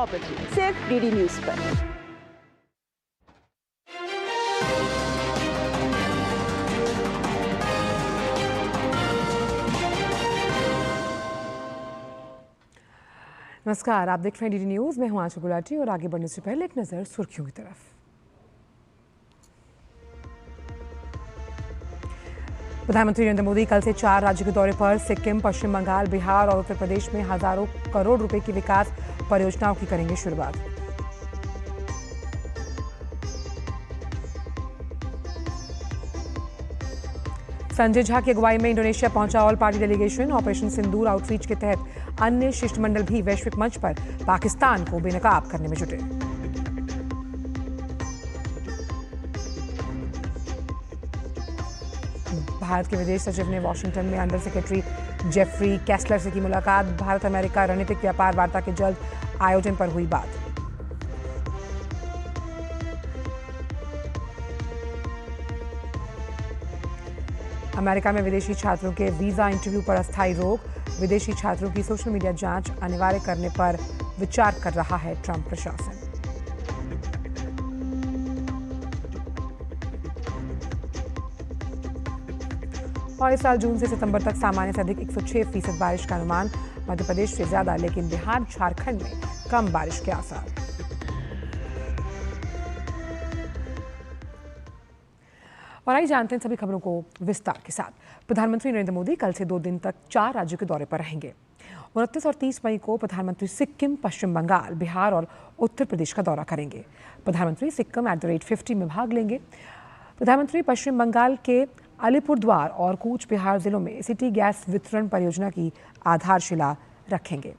सिर्फ DD news पर। नमस्कार, आप देख रहे हैं डीडी न्यूज में हूं आशा गुलाटी और आगे बढ़ने से पहले एक नजर सुर्खियों की तरफ। प्रधानमंत्री नरेंद्र मोदी कल से 4 राज्यों के दौरे पर सिक्किम, पश्चिम बंगाल, बिहार और उत्तर प्रदेश में हजारों करोड़ रुपए की विकास परियोजनाओं की करेंगे शुरुआत। संजय झा की अगुवाई में इंडोनेशिया पहुंचा ऑल पार्टी डेलीगेशन। ऑपरेशन सिंदूर आउटरीच के तहत अन्य शिष्टमंडल भी वैश्विक मंच पर पाकिस्तान को बेनकाब करने में जुटे। भारत के विदेश सचिव ने वॉशिंगटन में अंडर सेक्रेटरी जेफरी कैस्लर से की मुलाकात। भारत अमेरिका रणनीतिक व्यापार वार्ता के जल्द आयोजन पर हुई बात। अमेरिका में विदेशी छात्रों के वीजा इंटरव्यू पर अस्थायी रोक। विदेशी छात्रों की सोशल मीडिया जांच अनिवार्य करने पर विचार कर रहा है ट्रंप प्रशासन। और इस साल जून से सितंबर तक सामान्य से अधिक 106% बारिश का अनुमान। मध्य प्रदेश से ज्यादा, लेकिन बिहार झारखंड में कम बारिश के आसार। और आइए जानते हैं सभी खबरों को विस्तार के साथ। प्रधानमंत्री नरेंद्र मोदी कल से 2 दिन तक 4 राज्यों के दौरे पर रहेंगे। 29 और 30 मई को प्रधानमंत्री सिक्किम, पश्चिम बंगाल, बिहार और उत्तर प्रदेश का दौरा करेंगे। प्रधानमंत्री सिक्किम @50 में भाग लेंगे। प्रधानमंत्री पश्चिम बंगाल के अलीपुरद्वार और कूच बिहार जिलों में सिटी गैस वितरण परियोजना की आधारशिला रखेंगे।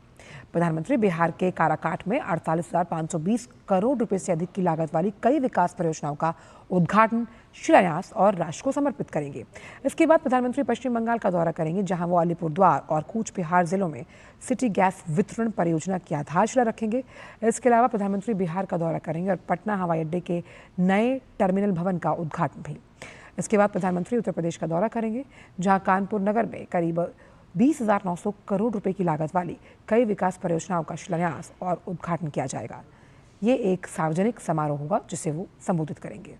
प्रधानमंत्री बिहार के काराकाट में 48,520 करोड़ रुपए से अधिक की लागत वाली कई विकास परियोजनाओं का उद्घाटन, शिलान्यास और राष्ट्र को समर्पित करेंगे। इसके बाद प्रधानमंत्री पश्चिम बंगाल का दौरा करेंगे, जहां वो अलीपुरद्वार और कूच बिहार जिलों में सिटी गैस वितरण परियोजना की आधारशिला रखेंगे। इसके अलावा प्रधानमंत्री बिहार का दौरा करेंगे और पटना हवाई अड्डे के नए टर्मिनल भवन का उद्घाटन भी। इसके बाद प्रधानमंत्री उत्तर प्रदेश का दौरा करेंगे, जहां कानपुर नगर में करीब 20,900 करोड़ रुपए की लागत वाली कई विकास परियोजनाओं का शिलान्यास और उद्घाटन किया जाएगा। ये एक सार्वजनिक समारोह होगा जिसे वो संबोधित करेंगे।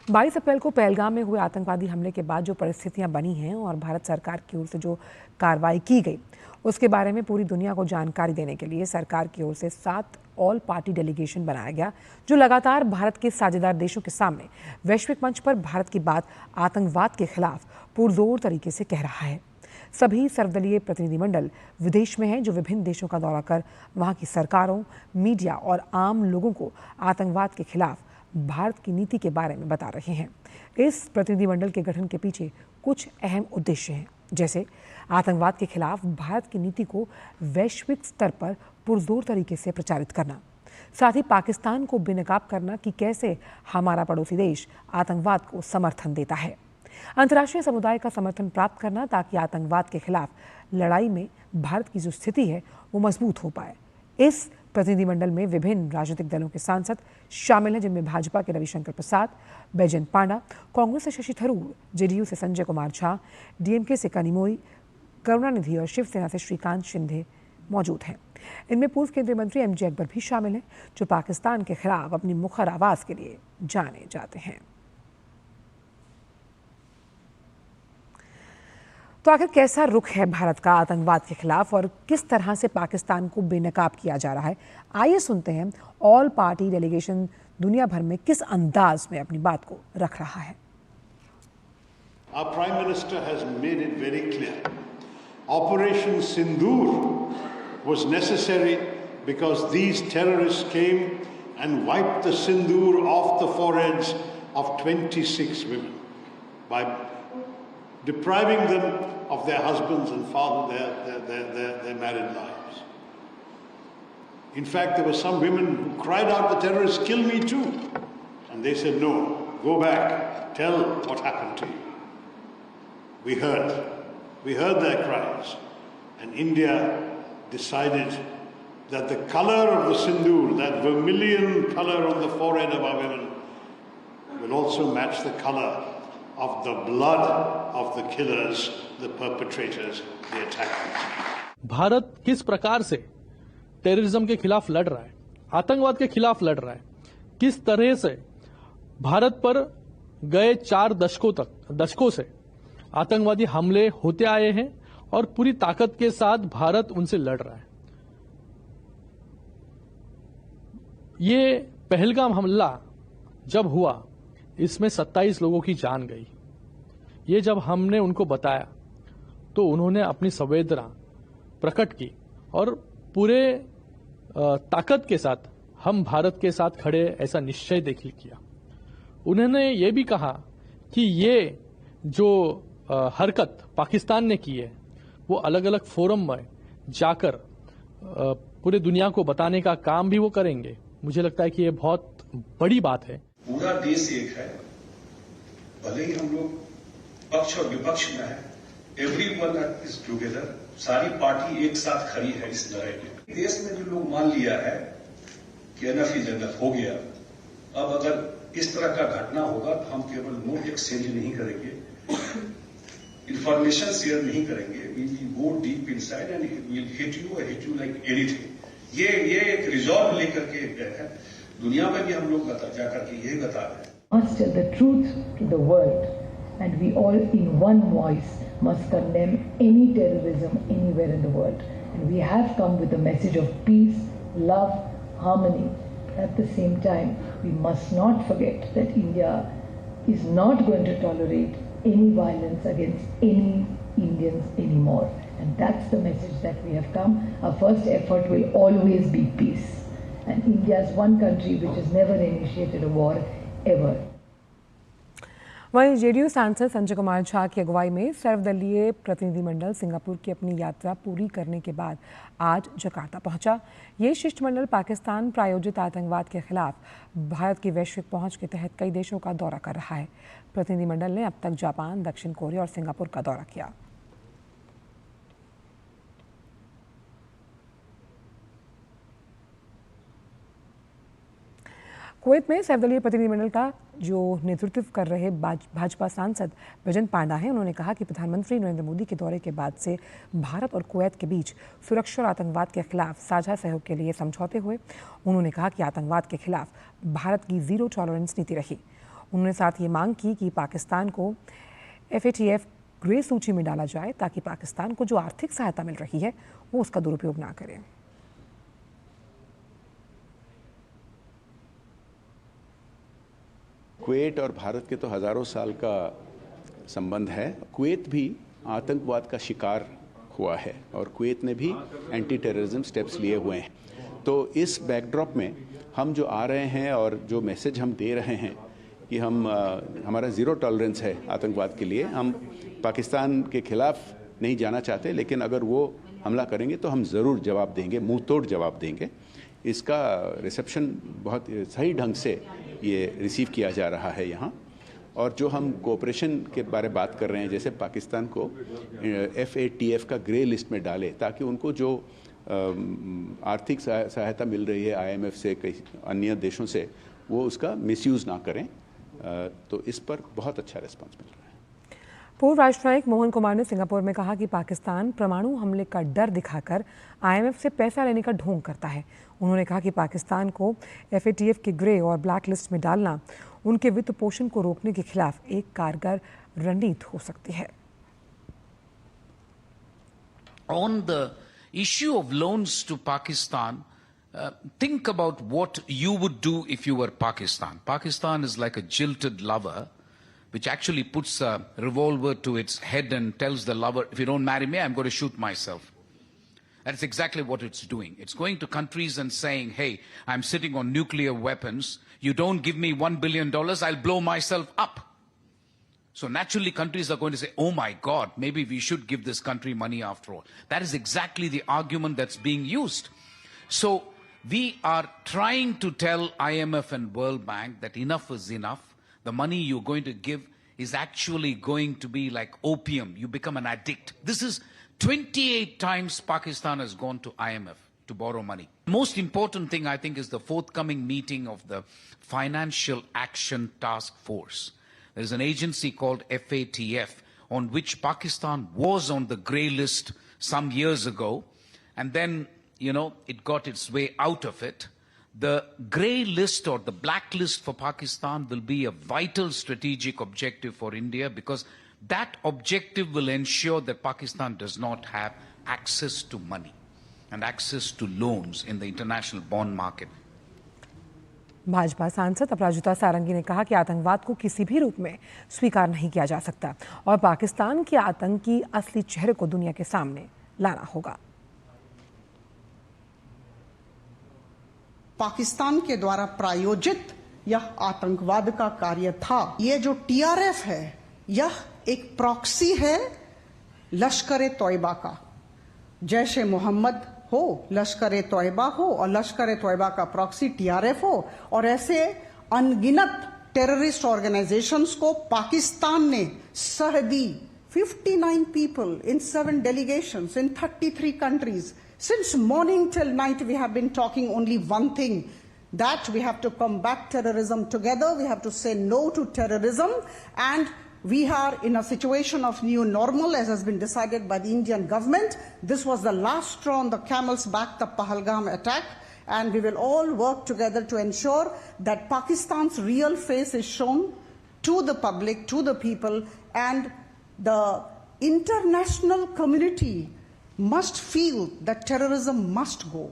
22 अप्रैल को पहलगाम में हुए आतंकवादी हमले के बाद जो परिस्थितियां बनी हैं और भारत सरकार की ओर से जो कार्रवाई की गई, उसके बारे में पूरी दुनिया को जानकारी देने के लिए सरकार की ओर से 7 ऑल पार्टी डेलीगेशन बनाया गया, जो लगातार भारत के साझेदार देशों के सामने वैश्विक मंच पर भारत की बात आतंकवाद के खिलाफ पुरजोर तरीके से कह रहा है। सभी सर्वदलीय प्रतिनिधिमंडल विदेश में हैं, जो विभिन्न देशों का दौरा कर वहां की सरकारों, मीडिया और आम लोगों को आतंकवाद के खिलाफ भारत की नीति के बारे में बता रहे हैं। इस प्रतिनिधिमंडल के गठन के पीछे कुछ अहम उद्देश्य हैं, जैसे आतंकवाद के खिलाफ भारत की नीति को वैश्विक स्तर पर पुरजोर तरीके से प्रचारित करना, साथ ही पाकिस्तान को बेनकाब करना कि कैसे हमारा पड़ोसी देश आतंकवाद को समर्थन देता है, अंतर्राष्ट्रीय समुदाय का समर्थन प्राप्त करना ताकि आतंकवाद के खिलाफ लड़ाई में भारत की जो स्थिति है वो मजबूत हो पाए। इस प्रतिनिधिमंडल में विभिन्न राजनीतिक दलों के सांसद शामिल हैं, जिनमें भाजपा के रविशंकर प्रसाद, बैजयंत पांडा, कांग्रेस से शशि थरूर, जेडीयू से संजय कुमार झा, डीएमके से कनिमोई, करुणानिधि और शिवसेना से श्रीकांत शिंदे मौजूद हैं। इनमें पूर्व केंद्रीय मंत्री एमजे अकबर भी शामिल हैं, जो पाकिस्तान के खिलाफ अपनी मुखर आवाज के लिए जाने जाते हैं। तो आखिर कैसा रुख है भारत का आतंकवाद के खिलाफ और किस तरह से पाकिस्तान को बेनकाब किया जा रहा है? आइए सुनते हैं ऑल पार्टी डेलीगेशन दुनिया भर में किस अंदाज में अपनी बात को रख रहा है। Our Prime Minister has made it very clear. Operation Sindoor was necessary because these terrorists came and wiped the sindoor off the foreheads of 26 women by depriving them of their husbands and their married lives. In fact, there were some women who cried out, "The terrorists kill me too." And they said, "No, go back, tell what happened to you." We heard their cries, and India decided that the color of the sindoor, that vermilion color on the forehead of our women, will also match the color of the blood of the killers, the perpetrators, the attackers. Bharat किस प्रकार से terrorism के खिलाफ लड़ रहा है, आतंकवाद के खिलाफ लड़ रहा है, किस तरह से भारत पर गए 4 दशकों से आतंकवादी हमले होते आए हैं और पूरी ताकत के साथ भारत उनसे लड़ रहा है। ये पहलगाम हमला जब हुआ, इसमें 27 लोगों की जान गई। ये जब हमने उनको बताया तो उन्होंने अपनी संवेदना प्रकट की और पूरे ताकत के साथ हम भारत के साथ खड़े ऐसा निश्चय देखिए किया। उन्होंने ये भी कहा कि ये जो हरकत पाकिस्तान ने की है वो अलग अलग फोरम में जाकर पूरे दुनिया को बताने का काम भी वो करेंगे। मुझे लगता है कि ये बहुत बड़ी बात है। पूरा देश एक है, भले ही हम लोग पक्ष और विपक्ष में है, एवरीवन इज टुगेदर, सारी पार्टी एक साथ खड़ी है इस लड़ाई में। देश में जो लोग मान लिया है कि एनफ इज एनफ हो गया, अब अगर इस तरह का घटना होगा तो हम केवल नोट एक्सचेंज नहीं करेंगे, इंफॉर्मेशन शेयर नहीं करेंगे, we will go deep inside and will hit you like anything. ये एक रिजॉल्व लेकर के गए हैं। दुनिया में भी हम लोग जाकर के यही बता रहे हैं। Must tell the truth to the world, and we all in one voice must condemn any terrorism anywhere in the world. And we have come with a message of peace, love, harmony. At the same time, we must not forget that India is not going to tolerate any violence against any Indians anymore. And that's the message that we have come. Our first effort will always be peace. And India is one country which has never initiated a war ever. वहीं JDU सांसद संजय कुमार झा की अगुवाई में सर्वदलीय प्रतिनिधिमंडल Singapore की अपनी यात्रा पूरी करने के बाद आज जकार्ता पहुंचा। ये शिष्टमंडल पाकिस्तान प्रायोजित आतंकवाद के खिलाफ भारत की वैश्विक पहुंच के तहत कई देशों का दौरा कर रहा है। प्रतिनिधिमंडल ने अब तक जापान, दक्षिण कोरिया और सिंगापुर का दौरा किया। कुवैत में सर्वदलीय प्रतिनिधिमंडल का जो नेतृत्व कर रहे भाजपा सांसद विजन पांडा हैं, उन्होंने कहा कि प्रधानमंत्री नरेंद्र मोदी के दौरे के बाद से भारत और कुवैत के बीच सुरक्षा और आतंकवाद के खिलाफ साझा सहयोग के लिए समझौते हुए। उन्होंने कहा कि आतंकवाद के खिलाफ भारत की जीरो टॉलरेंस नीति रही। उन्होंने साथ ये मांग की कि पाकिस्तान को FATF ग्रे सूची में डाला जाए ताकि पाकिस्तान को जो आर्थिक सहायता मिल रही है वो उसका दुरुपयोग ना करे। कुवैत और भारत के तो हज़ारों साल का संबंध है। कुवैत भी आतंकवाद का शिकार हुआ है और कुवैत ने भी एंटी टेररिज्म स्टेप्स लिए हुए हैं। तो इस बैकड्रॉप में हम जो आ रहे हैं और जो मैसेज हम दे रहे हैं कि हमारा ज़ीरो टॉलरेंस है आतंकवाद के लिए। हम पाकिस्तान के ख़िलाफ़ नहीं जाना चाहते, लेकिन अगर वो हमला करेंगे तो हम ज़रूर जवाब देंगे, मुंह तोड़ जवाब देंगे। इसका रिसेप्शन बहुत सही ढंग से ये रिसीव किया जा रहा है यहाँ। और जो हम कोऑपरेशन के बारे में बात कर रहे हैं, जैसे पाकिस्तान को FATF का ग्रे लिस्ट में डाले ताकि उनको जो आर्थिक सहायता मिल रही है IMF से, कई अन्य देशों से, वो उसका मिसयूज़ ना करें। तो इस पर बहुत अच्छा रिस्पांस मिल रहा है। पूर्व राष्ट्रनायक मोहन कुमार ने सिंगापुर में कहा कि पाकिस्तान परमाणु हमले का डर दिखाकर IMF से पैसा लेने का ढोंग करता है। उन्होंने कहा कि पाकिस्तान को FATF के ग्रे और ब्लैक लिस्ट में डालना उनके वित्त पोषण को रोकने के खिलाफ एक कारगर रणनीति हो सकती है। On the issue of loans to Pakistan, think about what you would do if you were Pakistan. Pakistan is like a jilted lover which actually puts a revolver to its head and tells the lover, if you don't marry me, I'm going to shoot myself. That's exactly what it's doing. It's going to countries and saying, hey, I'm sitting on nuclear weapons. You don't give me $1 billion, I'll blow myself up. So naturally, countries are going to say, oh my God, maybe we should give this country money after all. That is exactly the argument that's being used. So we are trying to tell IMF and World Bank that enough is enough. The money you're going to give is actually going to be like opium. You become an addict. This is 28 times Pakistan has gone to IMF to borrow money. Most important thing, I think, is the forthcoming meeting of the Financial Action Task Force. There is an agency called FATF on which Pakistan was on the grey list some years ago. and then, it got its way out of it. The grey list or the blacklist for Pakistan will be a vital strategic objective for India, because that objective will ensure that Pakistan does not have access to money and access to loans in the international bond market. Bhajpa सांसद अपराजिता सारंगी ने कहा कि आतंकवाद को किसी भी रूप में स्वीकार नहीं किया जा सकता और पाकिस्तान के आतंकी असली चेहरे को दुनिया के सामने लाना होगा। पाकिस्तान के द्वारा प्रायोजित यह आतंकवाद का कार्य था। ये जो टीआरएफ है, यह एक प्रॉक्सी है लश्कर तौयबा का। जैश ए मोहम्मद हो, लश्कर तौयबा हो, और लश्कर तौयबा का प्रॉक्सी टीआरएफ हो, और ऐसे अनगिनत टेररिस्ट ऑर्गेनाइजेशंस को पाकिस्तान ने सह दी। 59 people in 7 delegations in 33 countries. Since morning till night, we have been talking only one thing, that we have to combat terrorism together. We have to say no to terrorism, and we are in a situation of new normal, as has been decided by the Indian government. This was the last straw on the camel's back, the Pahalgam attack, and we will all work together to ensure that Pakistan's real face is shown to the public, to the people, and the international community must feel that terrorism must go.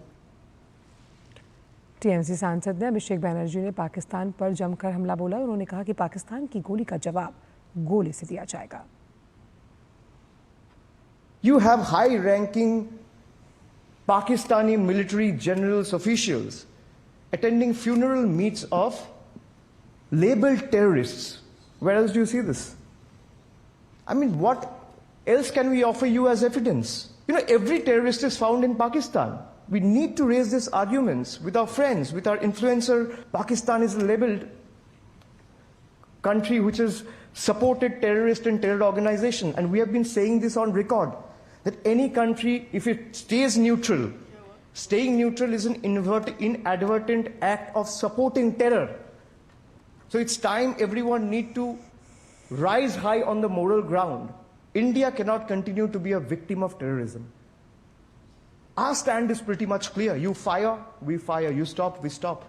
TMC सांसद ने अभिषेक बैनर्जी ने पाकिस्तान पर जमकर हमला बोला। उन्होंने कहा कि पाकिस्तान की गोली का जवाब गोली से दिया जाएगा। You have high-ranking Pakistani military generals, officials attending funeral meets of labeled terrorists. Where else do you see this? I mean, what else can we offer you as evidence? Every terrorist is found in Pakistan. We need to raise these arguments with our friends, with our influencer. Pakistan is a labeled country which has supported terrorist and terror organization. And we have been saying this on record, that any country, if it stays neutral, staying neutral is an inadvertent act of supporting terror. So it's time everyone need to rise high on the moral ground. India cannot continue to be a victim of terrorism. Our stand is pretty much clear. You fire, we fire. You stop, we stop.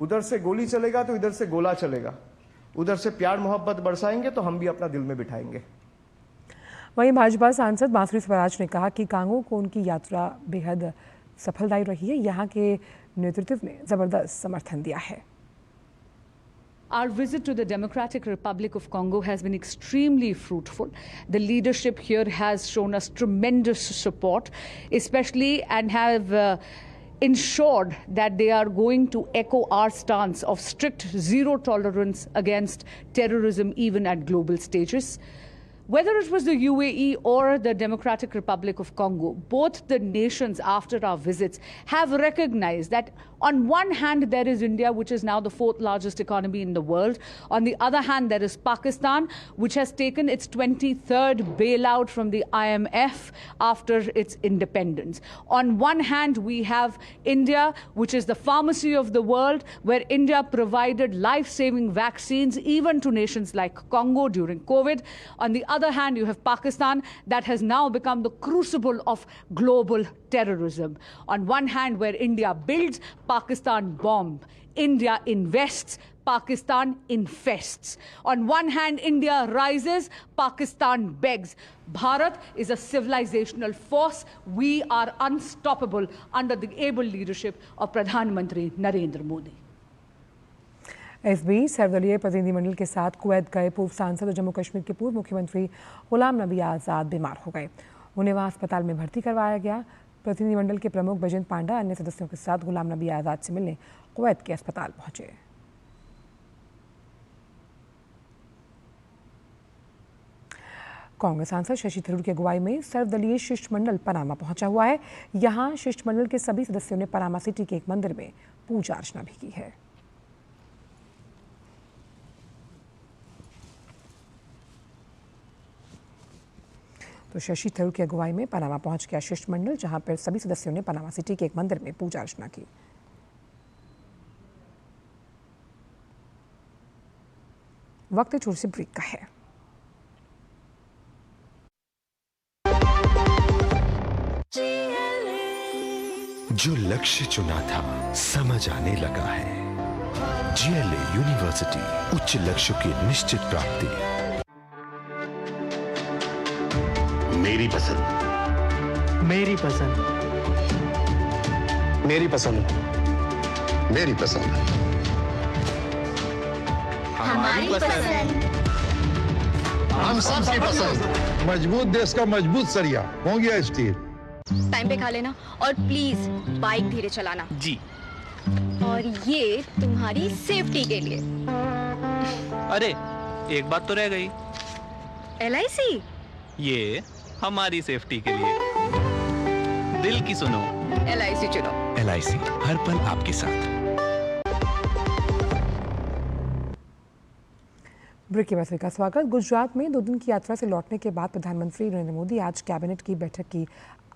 उधर से गोली चलेगा तो इधर से गोला चलेगा। उधर से प्यार मोहब्बत बरसाएंगे तो हम भी अपना दिल में बिठाएंगे। वहीं भाजपा सांसद बांसुरी स्वराज ने कहा कि कांगो को उनकी यात्रा बेहद सफलदायी रही है। यहाँ के नेतृत्व ने जबरदस्त समर्थन दिया है। Our visit to the Democratic Republic of Congo has been extremely fruitful. The leadership here has shown us tremendous support, especially and have ensured that they are going to echo our stance of strict zero tolerance against terrorism, even at global stages. Whether it was the UAE or the Democratic Republic of Congo, both the nations after our visits have recognized that on one hand there is India, which is now the 4th largest economy in the world. On the other hand, there is Pakistan, which has taken its 23rd bailout from the IMF after its independence. On one hand, we have India, which is the pharmacy of the world, where India provided life-saving vaccines even to nations like Congo during COVID. On the other hand, you have Pakistan that has now become the crucible of global terrorism. On one hand, where India builds, Pakistan bombs. India invests, Pakistan infests. On one hand, India rises, Pakistan begs. Bharat is a civilizational force. We are unstoppable under the able leadership of Pradhan Mantri Narendra Modi. इस बीच सर्वदलीय प्रतिनिधिमंडल के साथ Kuwait गए पूर्व सांसद और जम्मू कश्मीर के पूर्व मुख्यमंत्री गुलाम नबी आज़ाद बीमार हो गए। उन्हें वहां अस्पताल में भर्ती करवाया गया। प्रतिनिधिमंडल के प्रमुख बैजंत पांडा अन्य सदस्यों के साथ गुलाम नबी आज़ाद से मिलने कुवैत के अस्पताल पहुंचे। कांग्रेस सांसद शशि थरूर की अगुवाई में सर्वदलीय शिष्टमंडल पनामा पहुंचा हुआ है। यहां शिष्टमंडल के सभी सदस्यों ने पनामा सिटी के एक मंदिर में पूजा अर्चना भी की है। तो शशि थरूर की अगुवाई में पनामा पहुंच गया शिष्टमंडल, जहां पर सभी सदस्यों ने पनामा सिटी के एक मंदिर में पूजा अर्चना की। वक्त छोटे से ब्रेक का है। GLS जो लक्ष्य चुना था समझ आने लगा है। GLA यूनिवर्सिटी, उच्च लक्ष्य की निश्चित प्राप्ति। मेरी पसंद, मेरी पसंद, मेरी पसंद, मेरी पसंद, हमारी पसंद, हम सबकी पसंद। मजबूत देश का मजबूत सरिया हो गया स्टील। टाइम पे खा लेना और प्लीज बाइक धीरे चलाना जी। और ये तुम्हारी सेफ्टी के लिए। अरे एक बात तो रह गई। LIC, ये हमारी सेफ्टी के लिए। दिल की सुनो, LIC चुनो। LIC हर पल आपके साथ। ब्रेक के बाद का स्वागत। गुजरात में 2 दिन की यात्रा से लौटने के बाद प्रधानमंत्री नरेंद्र मोदी आज कैबिनेट की बैठक की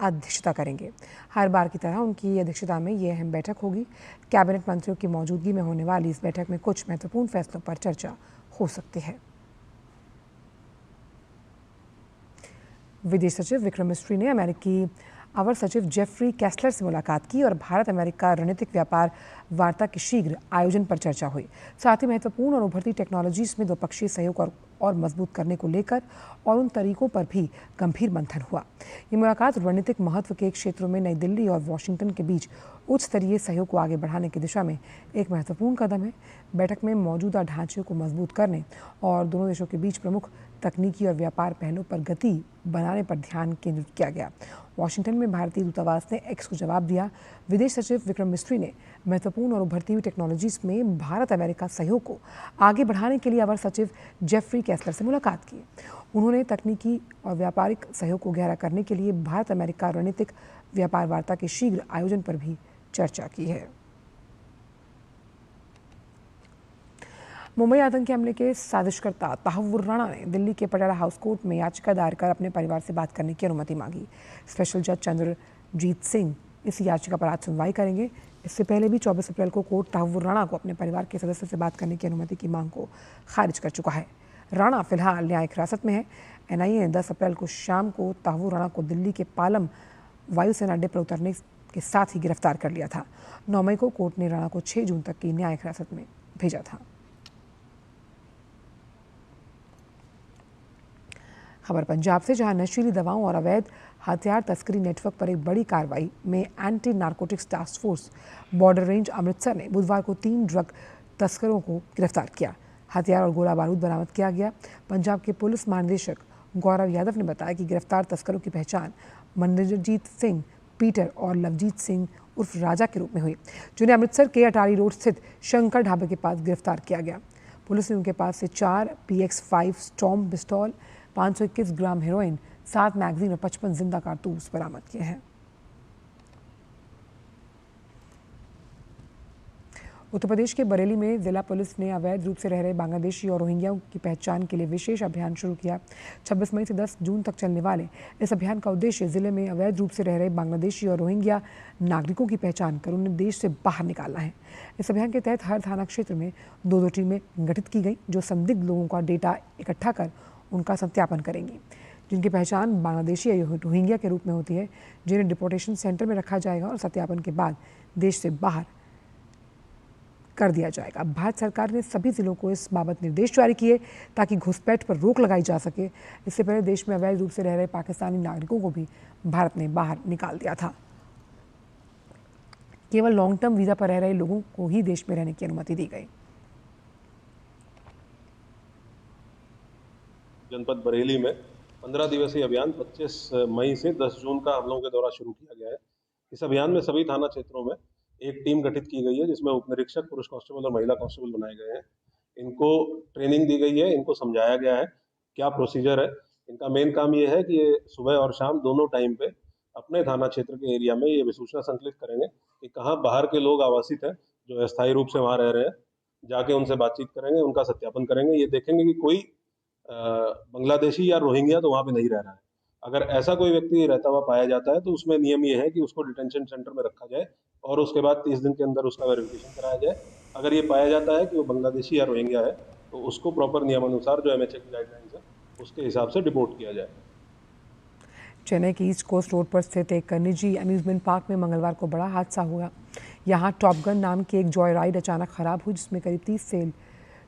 अध्यक्षता करेंगे। हर बार की तरह उनकी अध्यक्षता में ये अहम बैठक होगी। कैबिनेट मंत्रियों की मौजूदगी में होने वाली इस बैठक में कुछ महत्वपूर्ण फैसलों पर चर्चा हो सकती है। विदेश सचिव विक्रम मिस्री ने अमेरिकी अवर सचिव जेफरी कैस्लर से मुलाकात की और भारत अमेरिका रणनीतिक व्यापार वार्ता के शीघ्र आयोजन पर चर्चा हुई। साथ ही महत्वपूर्ण और उभरती टेक्नोलॉजीज में द्विपक्षीय सहयोग और मजबूत करने को लेकर और उन तरीकों पर भी गंभीर मंथन हुआ। ये मुलाकात रणनीतिक महत्व के क्षेत्रों में नई दिल्ली और वॉशिंगटन के बीच उच्च स्तरीय सहयोग को आगे बढ़ाने की दिशा में एक महत्वपूर्ण कदम है। बैठक में मौजूदा ढांचे को मजबूत करने और दोनों देशों के बीच प्रमुख तकनीकी और व्यापार पहलों पर गति बनाने पर ध्यान केंद्रित किया गया। वॉशिंगटन में भारतीय दूतावास ने एक्स को जवाब दिया। विदेश सचिव विक्रम मिस्री ने महत्वपूर्ण और उभरती हुई टेक्नोलॉजीज में भारत अमेरिका सहयोग को आगे बढ़ाने के लिए अवर सचिव जेफरी कैस्लर से मुलाकात की। उन्होंने तकनीकी और व्यापारिक सहयोग को गहरा करने के लिए भारत अमेरिका रणनीतिक व्यापार वार्ता के शीघ्र आयोजन पर भी चर्चा की है। मुंबई आतंकी हमले के साजिशकर्ता तहव्वुर राणा ने दिल्ली के पटियाला हाउस कोर्ट में याचिका दायर कर अपने परिवार से बात करने की अनुमति मांगी। स्पेशल जज चंद्रजीत सिंह इस याचिका पर आज सुनवाई करेंगे। इससे पहले भी 24 अप्रैल को कोर्ट तहव्वुर राणा को अपने परिवार के सदस्य से बात करने की अनुमति की मांग को खारिज कर चुका है। राणा फिलहाल न्यायिक हिरासत में है। NIA ने 10 अप्रैल को शाम को तहव्वुर राणा को दिल्ली के पालम वायुसेना अड्डे पर उतरने के साथ ही गिरफ्तार कर लिया था। 9 मई को कोर्ट ने राणा को 6 जून तक की न्यायिक हिरासत में भेजा था। खबर पंजाब से, जहां नशीली दवाओं और अवैध हथियार तस्करी नेटवर्क पर एक बड़ी कार्रवाई में anti narcotics task force border range Amritsar ने बुधवार को 3 ड्रग तस्करों को गिरफ्तार किया। हथियार और गोला बारूद बरामद किया गया। पंजाब के पुलिस महानिदेशक गौरव यादव ने बताया कि गिरफ्तार तस्करों की पहचान मनोजीत सिंह पीटर और लवजीत सिंह उर्फ राजा के रूप में हुई, जिन्हें अमृतसर के अटारी रोड स्थित शंकर ढाबे के पास गिरफ्तार किया गया। पुलिस ने उनके पास से 4 PX-5 स्टॉर्म पिस्तौल, 521 ग्राम हेरोइन, 7 मैगजीन और 55 जिंदा कारतूस बरामद किए हैं। उत्तर प्रदेश के बरेली में जिला पुलिस ने अवैध रूप से रह रहे बांग्लादेशी और रोहिंग्याओं की पहचान के लिए विशेष अभियान शुरू किया। 26 मई से 10 जून तक चलने वाले इस अभियान का उद्देश्य जिले में अवैध रूप से रह रहे बांग्लादेशी और रोहिंग्या नागरिकों की पहचान कर उन्हें देश से बाहर निकालना है। इस अभियान के तहत हर थाना क्षेत्र में 2-2 टीमें गठित की गई, जो संदिग्ध लोगों का डेटा इकट्ठा कर उनका सत्यापन करेंगी, जिनकी पहचान बांग्लादेशी या रोहिंग्या के रूप में होती है, जिन्हें डिपोर्टेशन सेंटर में रखा जाएगा और सत्यापन के बाद देश से बाहर कर दिया जाएगा। भारत सरकार ने सभी जिलों को इस बाबत निर्देश जारी किए ताकि घुसपैठ पर रोक लगाई जा सके। इससे पहले देश में अवैध रूप से रह रहे पाकिस्तानी नागरिकों को भी भारत ने बाहर निकाल दिया था। केवल लॉन्ग टर्म वीजा पर रह रहे लोगों को ही देश में रहने की अनुमति दी गई। जनपद बरेली में 15 दिवसीय अभियान 25 मई से 10 जून का हम लोगों के द्वारा शुरू किया गया है। इस अभियान में सभी थाना क्षेत्रों में एक टीम गठित की गई है, जिसमें उप निरीक्षक, पुरुष कांस्टेबल और महिला कांस्टेबल बनाए गए हैं। इनको ट्रेनिंग दी गई है, इनको समझाया गया है क्या प्रोसीजर है। इनका मेन काम ये है कि ये सुबह और शाम दोनों टाइम पे अपने थाना क्षेत्र के एरिया में ये विसूचना संकलित करेंगे कि कहाँ बाहर के लोग आवासित हैं जो अस्थायी रूप से वहाँ रह रहे हैं। जाके उनसे बातचीत करेंगे, उनका सत्यापन करेंगे। ये देखेंगे कि कोई बांग्लादेशी या रोहिंग्या तो वहाँ पे नहीं रह रहा है। अगर ऐसा कोई व्यक्ति रहता हुआ पाया जाता है तो उसमें नियम ये है कि उसको डिटेंशन सेंटर में रखा जाए और उसके बाद 30 दिन के अंदर उसका वेरिफिकेशन कराया जाए। अगर ये पाया जाता है कि वो बांग्लादेशी या रोहिंग्या है तो उसको प्रॉपर नियमानुसार जो MHA की गाइडलाइंस है उसके हिसाब से डिपोर्ट किया जाए। चेन्नई के ईस्ट कोस्ट रोड पर स्थित एक निजी अम्यूजमेंट पार्क में मंगलवार को बड़ा हादसा हुआ। यहाँ टॉप गन नाम की एक जॉय राइड अचानक खराब हुई, जिसमें करीब 30 से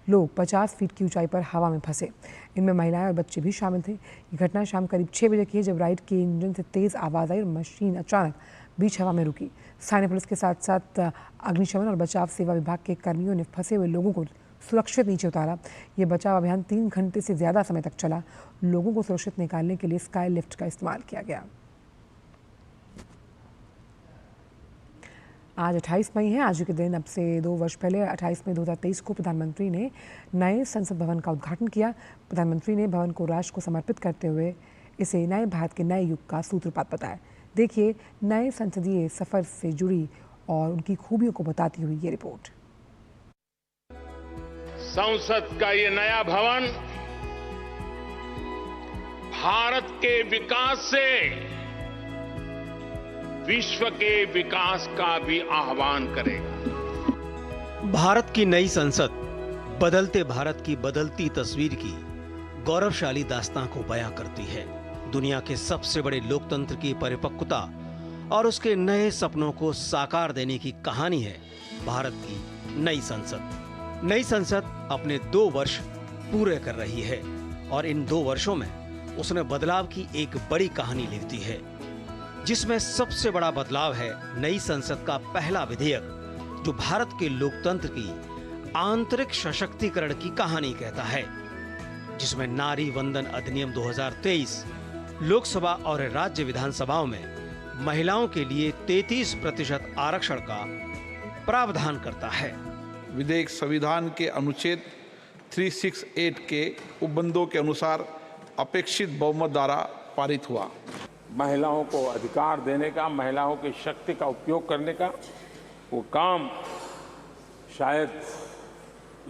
लोग 50 फीट की ऊंचाई पर हवा में फंसे। इनमें महिलाएं और बच्चे भी शामिल थे। ये घटना शाम करीब 6 बजे की है, जब राइड के इंजन से तेज आवाज़ आई और मशीन अचानक बीच हवा में रुकी। स्थानीय पुलिस के साथ साथ अग्निशमन और बचाव सेवा विभाग के कर्मियों ने फंसे हुए लोगों को सुरक्षित नीचे उतारा। ये बचाव अभियान 3 घंटे से ज़्यादा समय तक चला। लोगों को सुरक्षित निकालने के लिए स्काई लिफ्ट का इस्तेमाल किया गया। आज 28 मई है। आज के दिन अब से 2 वर्ष पहले 28 मई 2023 को प्रधानमंत्री ने नए संसद भवन का उद्घाटन किया। प्रधानमंत्री ने भवन को राष्ट्र को समर्पित करते हुए इसे नए भारत के नए युग का सूत्रपात बताया। देखिए नए संसदीय सफर से जुड़ी और उनकी खूबियों को बताती हुई ये रिपोर्ट। संसद का ये नया भवन भारत के विकास से विश्व के विकास का भी आह्वान करेगा। भारत की नई संसद बदलते भारत की बदलती तस्वीर की गौरवशाली दास्तां को बयां करती है। दुनिया के सबसे बड़े लोकतंत्र की परिपक्वता और उसके नए सपनों को साकार देने की कहानी है भारत की नई संसद। नई संसद अपने 2 वर्ष पूरे कर रही है और इन 2 वर्षों में उसने बदलाव की एक बड़ी कहानी लिख दी है, जिसमें सबसे बड़ा बदलाव है नई संसद का पहला विधेयक, जो भारत के लोकतंत्र की आंतरिक सशक्तिकरण की कहानी कहता है, जिसमें नारी वंदन अधिनियम 2023 लोकसभा और राज्य विधानसभाओं में महिलाओं के लिए 33% आरक्षण का प्रावधान करता है। विधेयक संविधान के अनुच्छेद 368 के उपबंधों के अनुसार अपेक्षित बहुमत द्वारा पारित हुआ। महिलाओं को अधिकार देने का, महिलाओं की शक्ति का उपयोग करने का वो काम, शायद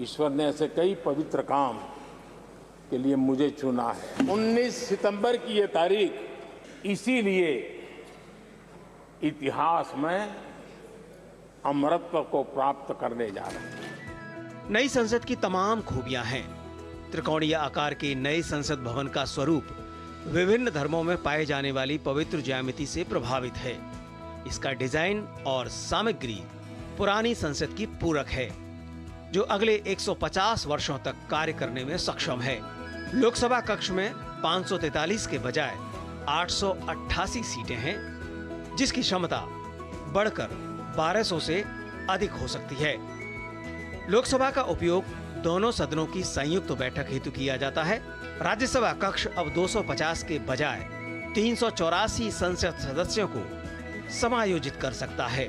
ईश्वर ने ऐसे कई पवित्र काम के लिए मुझे चुना है। 19 सितंबर की ये तारीख इसीलिए इतिहास में अमरत्व को प्राप्त करने जा रहे हैं। नई संसद की तमाम खूबियां हैं। त्रिकोणीय आकार के नए संसद भवन का स्वरूप विभिन्न धर्मों में पाए जाने वाली पवित्र ज्यामिति से प्रभावित है। इसका डिजाइन और सामग्री पुरानी संसद की पूरक है, जो अगले 150 वर्षों तक कार्य करने में सक्षम है। लोकसभा कक्ष में 543 के बजाय 888 सीटें हैं, जिसकी क्षमता बढ़कर 1200 से अधिक हो सकती है। लोकसभा का उपयोग दोनों सदनों की संयुक्त बैठक हेतु किया जाता है। राज्यसभा कक्ष अब 250 के बजाय 384 संसद सदस्यों को समायोजित कर सकता है।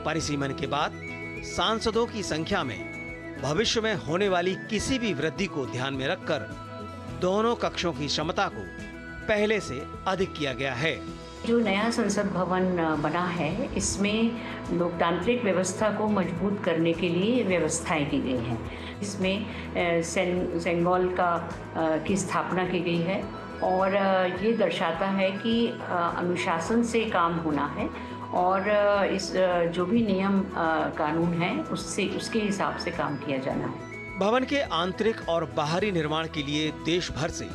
परिसीमन के बाद सांसदों की संख्या में भविष्य में होने वाली किसी भी वृद्धि को ध्यान में रखकर दोनों कक्षों की क्षमता को पहले से अधिक किया गया है। जो नया संसद भवन बना है, इसमें लोकतांत्रिक व्यवस्था को मजबूत करने के लिए व्यवस्थाएं की गई हैं। इसमें सेंगोल की स्थापना की गई है और ये दर्शाता है कि अनुशासन से काम होना है और इस जो भी नियम कानून है उसके हिसाब से काम किया जाना है। भवन के आंतरिक और बाहरी निर्माण के लिए देश भर से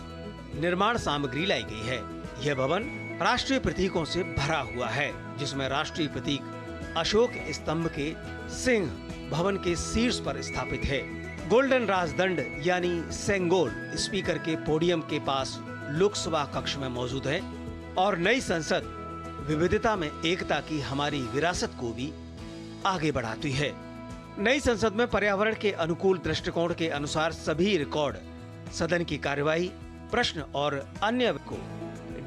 निर्माण सामग्री लाई गई है। यह भवन राष्ट्रीय प्रतीकों से भरा हुआ है, जिसमें राष्ट्रीय प्रतीक अशोक स्तंभ के सिंह भवन के शीर्ष पर स्थापित है। गोल्डन राजदंड यानी सेंगोल स्पीकर के पोडियम के पास लोकसभा कक्ष में मौजूद है और नई संसद विविधता में एकता की हमारी विरासत को भी आगे बढ़ाती है। नई संसद में पर्यावरण के अनुकूल दृष्टिकोण के अनुसार सभी रिकॉर्ड, सदन की कार्यवाही, प्रश्न और अन्य को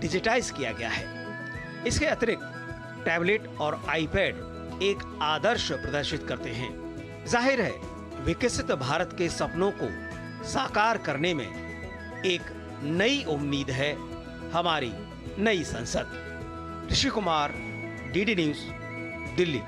डिजिटाइज किया गया है। इसके अतिरिक्त टैबलेट और आईपैड एक आदर्श प्रदर्शित करते हैं। जाहिर है, विकसित भारत के सपनों को साकार करने में एक नई उम्मीद है हमारी नई संसद। Rishi Kumar, DD news, Delhi.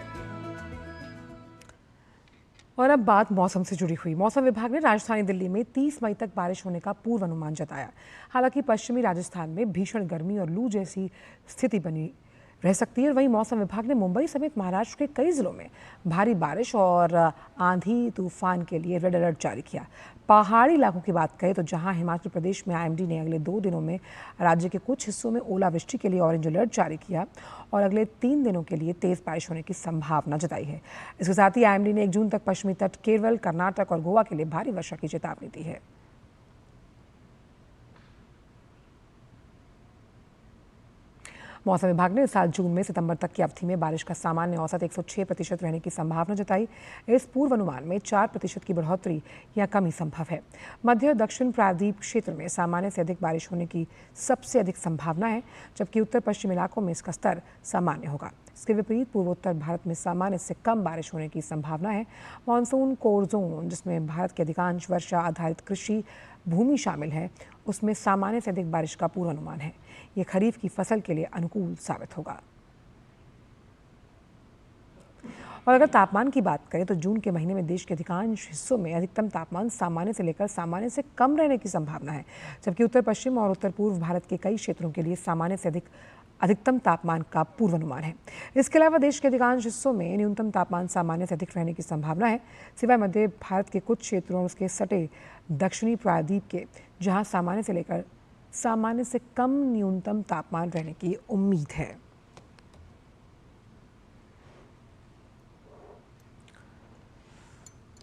और अब बात मौसम से जुड़ी हुई। मौसम विभाग ने राजधानी दिल्ली में 30 मई तक बारिश होने का पूर्वानुमान जताया। हालांकि पश्चिमी राजस्थान में भीषण गर्मी और लू जैसी स्थिति बनी रह सकती है। वहीं मौसम विभाग ने मुंबई समेत महाराष्ट्र के कई जिलों में भारी बारिश और आंधी तूफान के लिए रेड अलर्ट जारी किया। पहाड़ी इलाकों की बात करें तो जहां हिमाचल प्रदेश में आईएमडी ने अगले 2 दिनों में राज्य के कुछ हिस्सों में ओलावृष्टि के लिए ऑरेंज अलर्ट जारी किया और अगले 3 दिनों के लिए तेज बारिश होने की संभावना जताई है। इसके साथ ही आईएमडी ने 1 जून तक पश्चिमी तट, केरल, कर्नाटक और गोवा के लिए भारी वर्षा की चेतावनी दी है। मौसम विभाग ने इस साल जून में सितंबर तक की अवधि में बारिश का सामान्य औसत 106% रहने की संभावना जताई। इस पूर्वानुमान में 4% की बढ़ोतरी या कमी संभव है। मध्य और दक्षिण प्रायद्वीप क्षेत्र में सामान्य से अधिक बारिश होने की सबसे अधिक संभावना है, जबकि उत्तर पश्चिम इलाकों में इसका स्तर सामान्य होगा। इसके विपरीत पूर्वोत्तर भारत में सामान्य से कम बारिश होने की संभावना है। मानसून कोर जोन, जिसमें भारत के अधिकांश वर्षा आधारित कृषि भूमि शामिल है, उसमें सामान्य से अधिक बारिश का पूर्वानुमान है। ये खरीफ की फसल के लिए अनुकूल साबित होगा। और अगर तापमान की बात करें तो जून के महीने में देश के अधिकांश हिस्सों में अधिकतम तापमान सामान्य से लेकर सामान्य से कम रहने की संभावना है, जबकि उत्तर पश्चिम और उत्तर पूर्व भारत के कई क्षेत्रों के लिए सामान्य से अधिकतम तापमान का पूर्वानुमान है। इसके अलावा देश के अधिकांश हिस्सों में न्यूनतम तापमान सामान्य से अधिक रहने की संभावना है, सिवाय मध्य भारत के कुछ क्षेत्रों और उसके सटे दक्षिणी प्रायद्वीप के, जहां सामान्य से लेकर सामान्य से कम न्यूनतम तापमान रहने की उम्मीद है।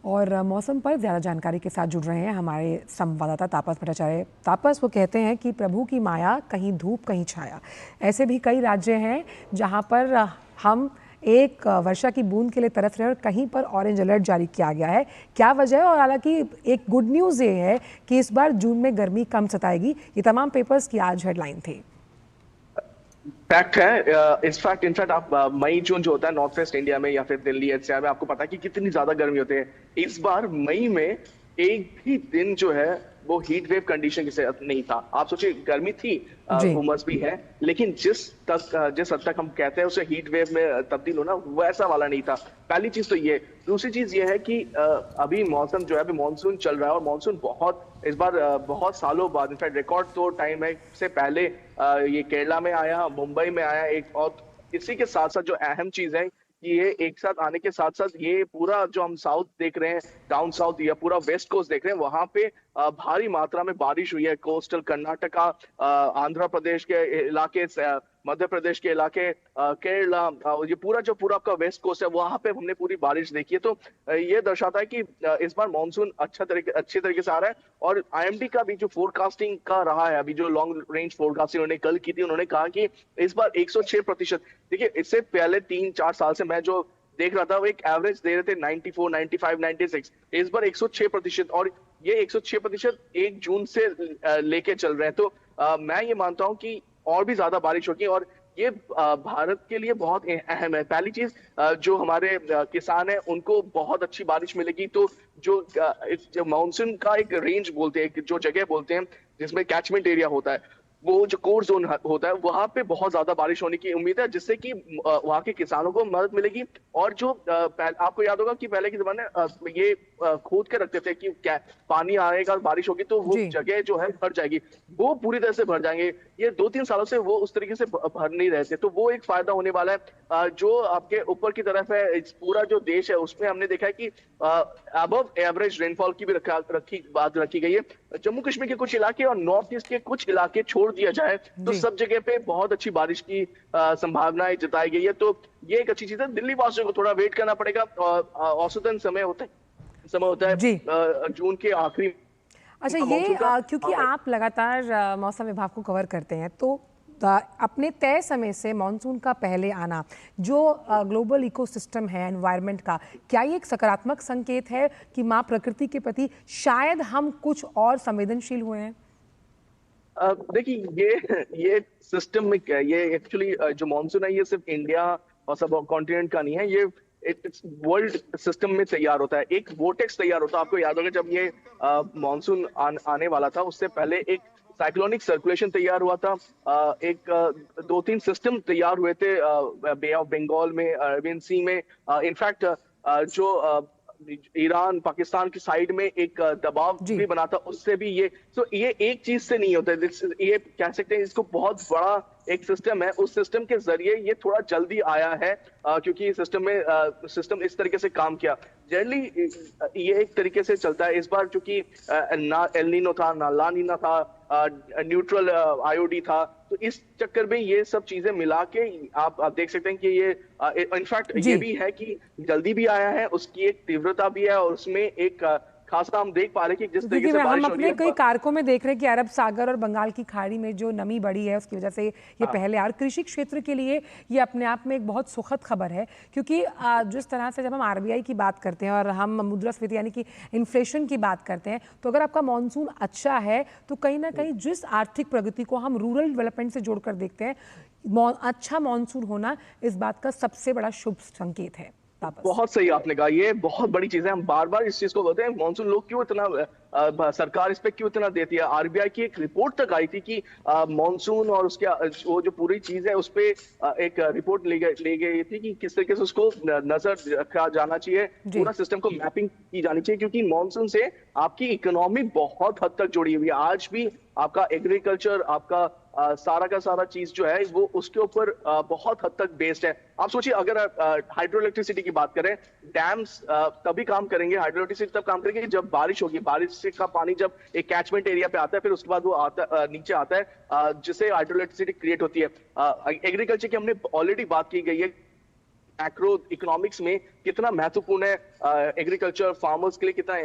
और मौसम पर ज़्यादा जानकारी के साथ जुड़ रहे हैं हमारे संवाददाता तापस भट्टाचार्य। तापस, वो कहते हैं कि प्रभु की माया, कहीं धूप कहीं छाया। ऐसे भी कई राज्य हैं जहां पर हम एक वर्षा की बूंद के लिए तरस रहे हैं और कहीं पर ऑरेंज अलर्ट जारी किया गया है। क्या वजह है? और हालांकि एक गुड न्यूज़ ये है कि इस बार जून में गर्मी कम सताएगी। ये तमाम पेपर्स की आज हेडलाइन थी। फैक्ट है। इनफैक्ट आप मई जून जो होता है नॉर्थ वेस्ट इंडिया में या फिर दिल्ली एनसीआर में, आपको पता है कि कितनी ज्यादा गर्मी होती है। इस बार मई में एक भी दिन जो है वो हीट वेव कंडीशन के साथ नहीं था। आप सोचिए, गर्मी थी, उमस भी है, लेकिन जिस हद तक हम कहते हैं उसे हीट वेव में तब्दील होना, वैसा वाला नहीं था। पहली चीज तो ये। दूसरी चीज ये है कि अभी मौसम जो है, अभी मानसून चल रहा है और मानसून इस बार बहुत सालों बाद, इनफैक्ट रिकॉर्ड तो टाइम है से पहले ये केरला में आया, मुंबई में आया एक। और इसी के साथ साथ जो अहम चीज है कि ये एक साथ आने के साथ साथ ये पूरा जो हम साउथ देख रहे हैं, डाउन साउथ या पूरा वेस्ट कोस्ट देख रहे हैं, वहां पे भारी मात्रा में बारिश हुई है। कोस्टल कर्नाटका, आंध्र प्रदेश के इलाके, मध्य प्रदेश के इलाके, केरला, ये पूरा आपका वेस्ट कोस्ट है, वहां पे हमने पूरी बारिश देखी है। तो ये दर्शाता है कि इस बार मानसून अच्छे तरीके से आ रहा है। और आईएमडी का भी जो फोरकास्टिंग का रहा है, अभी जो लॉन्ग रेंज फोरकास्टिंग उन्होंने कल की थी, उन्होंने कहा कि इस बार 106%। देखिए, इससे पहले 3-4 साल से मैं जो देख रहा था वो एक एवरेज दे रहे थे 94, 95, 96। इस बार 106%, और ये 106% 1 जून से लेके चल रहे हैं। तो मैं ये मानता हूं कि और भी ज्यादा बारिश होगी और ये भारत के लिए बहुत अहम है। पहली चीज, जो हमारे किसान हैं उनको बहुत अच्छी बारिश मिलेगी। तो जो मानसून का एक रेंज बोलते हैं, जो जगह बोलते हैं जिसमें कैचमेंट एरिया होता है, वो जो कोर जोन होता है, वहां पे बहुत ज्यादा बारिश होने की उम्मीद है, जिससे कि वहां के किसानों को मदद मिलेगी। और जो आपको याद होगा कि पहले के जमाने ये खोद के रखते थे कि क्या पानी आएगा, बारिश होगी तो वो जगह जो है भर जाएगी, वो पूरी तरह से भर जाएंगे। ये 2-3 सालों से वो उस तरीके से भर नहीं रहे थे, तो वो एक फायदा होने वाला है। जो आपके ऊपर की तरफ है, पूरा जो देश है, उसमें हमने देखा है कि अबव एवरेज रेनफॉल की भी बात रखी गई है। जम्मू कश्मीर के कुछ इलाके और नॉर्थ ईस्ट के कुछ इलाके छोड़ दिया जाए तो सब जगह पे बहुत अच्छी बारिश की संभावनाएं जताई गई है। तो ये एक अच्छी चीज है। दिल्ली वासियों को थोड़ा वेट करना पड़ेगा। औसतन समय होता है जून के आखिरी। अच्छा, ये क्योंकि आप लगातार मौसम विभाग को कवर करते हैं, तो अपने तय समय से मॉनसून का पहले आना, जो ग्लोबल इकोसिस्टम है एनवायरनमेंट का, क्या ये एक सकारात्मक संकेत है कि माँ प्रकृति के प्रति शायद हम कुछ और संवेदनशील हुए हैं? देखिए, ये सिस्टम में क्या है, ये एक्चुअली जो मॉनसून है ये सिर्फ इंडिया और सब कॉन्टिनेंट का नहीं है, ये वर्ल्ड सिस्टम में तैयार होता है। एक वोर्टेक्स तैयार होता है। आपको याद होगा जब ये मॉनसून आने वाला था, उससे पहले एक साइक्लोनिक सर्कुलेशन तैयार हुआ था। एक 2-3 सिस्टम तैयार हुए थे बे ऑफ बंगाल में, अरबियन सी में। इनफैक्ट जो ईरान पाकिस्तान की साइड में एक दबाव भी बना था, उससे भी ये एक चीज से नहीं होता है। ये कह सकते हैं इसको बहुत बड़ा एक सिस्टम है, उस सिस्टम के जरिए ये थोड़ा जल्दी आया है, क्योंकि सिस्टम इस तरीके से काम किया। जनरली ये एक तरीके से चलता है। इस बार चूंकि ना एल नीनो था, ना ला नीना था, न्यूट्रल आईओडी था, तो इस चक्कर में ये सब चीजें मिला के आप देख सकते हैं कि ये इनफैक्ट ये भी है कि जल्दी भी आया है, उसकी एक तीव्रता भी है, और उसमें एक खासा हम देख पा रहे हैं कि जिस तरीके से बारिश हो रही है। हम अपने कई कारकों में देख रहे हैं कि अरब सागर और बंगाल की खाड़ी में जो नमी बढ़ी है उसकी वजह से ये पहले और कृषि क्षेत्र के लिए ये अपने आप में एक बहुत सुखद खबर है, क्योंकि जिस तरह से जब हम आरबीआई की बात करते हैं और हम मुद्रास्फीति यानी कि इन्फ्लेशन की बात करते हैं, तो अगर आपका मानसून अच्छा है तो कहीं ना कहीं जिस आर्थिक प्रगति को हम रूरल डेवलपमेंट से जोड़कर देखते हैं, अच्छा मानसून होना इस बात का सबसे बड़ा शुभ संकेत है। बहुत सही आपने कहा, ये बहुत बड़ी चीज है। हम बार बार इस चीज को बोलते हैं, मानसून लोग क्यों इतना सरकार इस पे क्यों इतना देती है। आरबीआई की एक रिपोर्ट तक आई थी कि मानसून और उसके वो जो पूरी चीज है उस पे एक रिपोर्ट ले गई थी कि किस तरीके से उसको नजर रखा जाना चाहिए, पूरा सिस्टम को मैपिंग की जानी चाहिए, क्योंकि मानसून से आपकी इकोनॉमी बहुत हद तक जुड़ी हुई है। आज भी आपका एग्रीकल्चर, आपका सारा का सारा चीज जो है वो उसके ऊपर बहुत हद तक बेस्ड है। आप सोचिए, अगर हाइड्रो इलेक्ट्रिसिटी की बात करें, डैम्स तभी काम करेंगे, हाइड्रो इलेक्ट्रिसिटी तब काम करेंगे जब बारिश होगी। बारिश का पानी जब एक कैचमेंट एरिया पे आता है, फिर उसके बाद वो नीचे आता है, जिससे हाइड्रो इलेक्ट्रिसिटी क्रिएट होती है। एग्रीकल्चर की हमने ऑलरेडी बात की गई है, मैक्रो इकोनॉमिक्स में कितना महत्वपूर्ण है एग्रीकल्चर, फार्मर्स के लिए कितना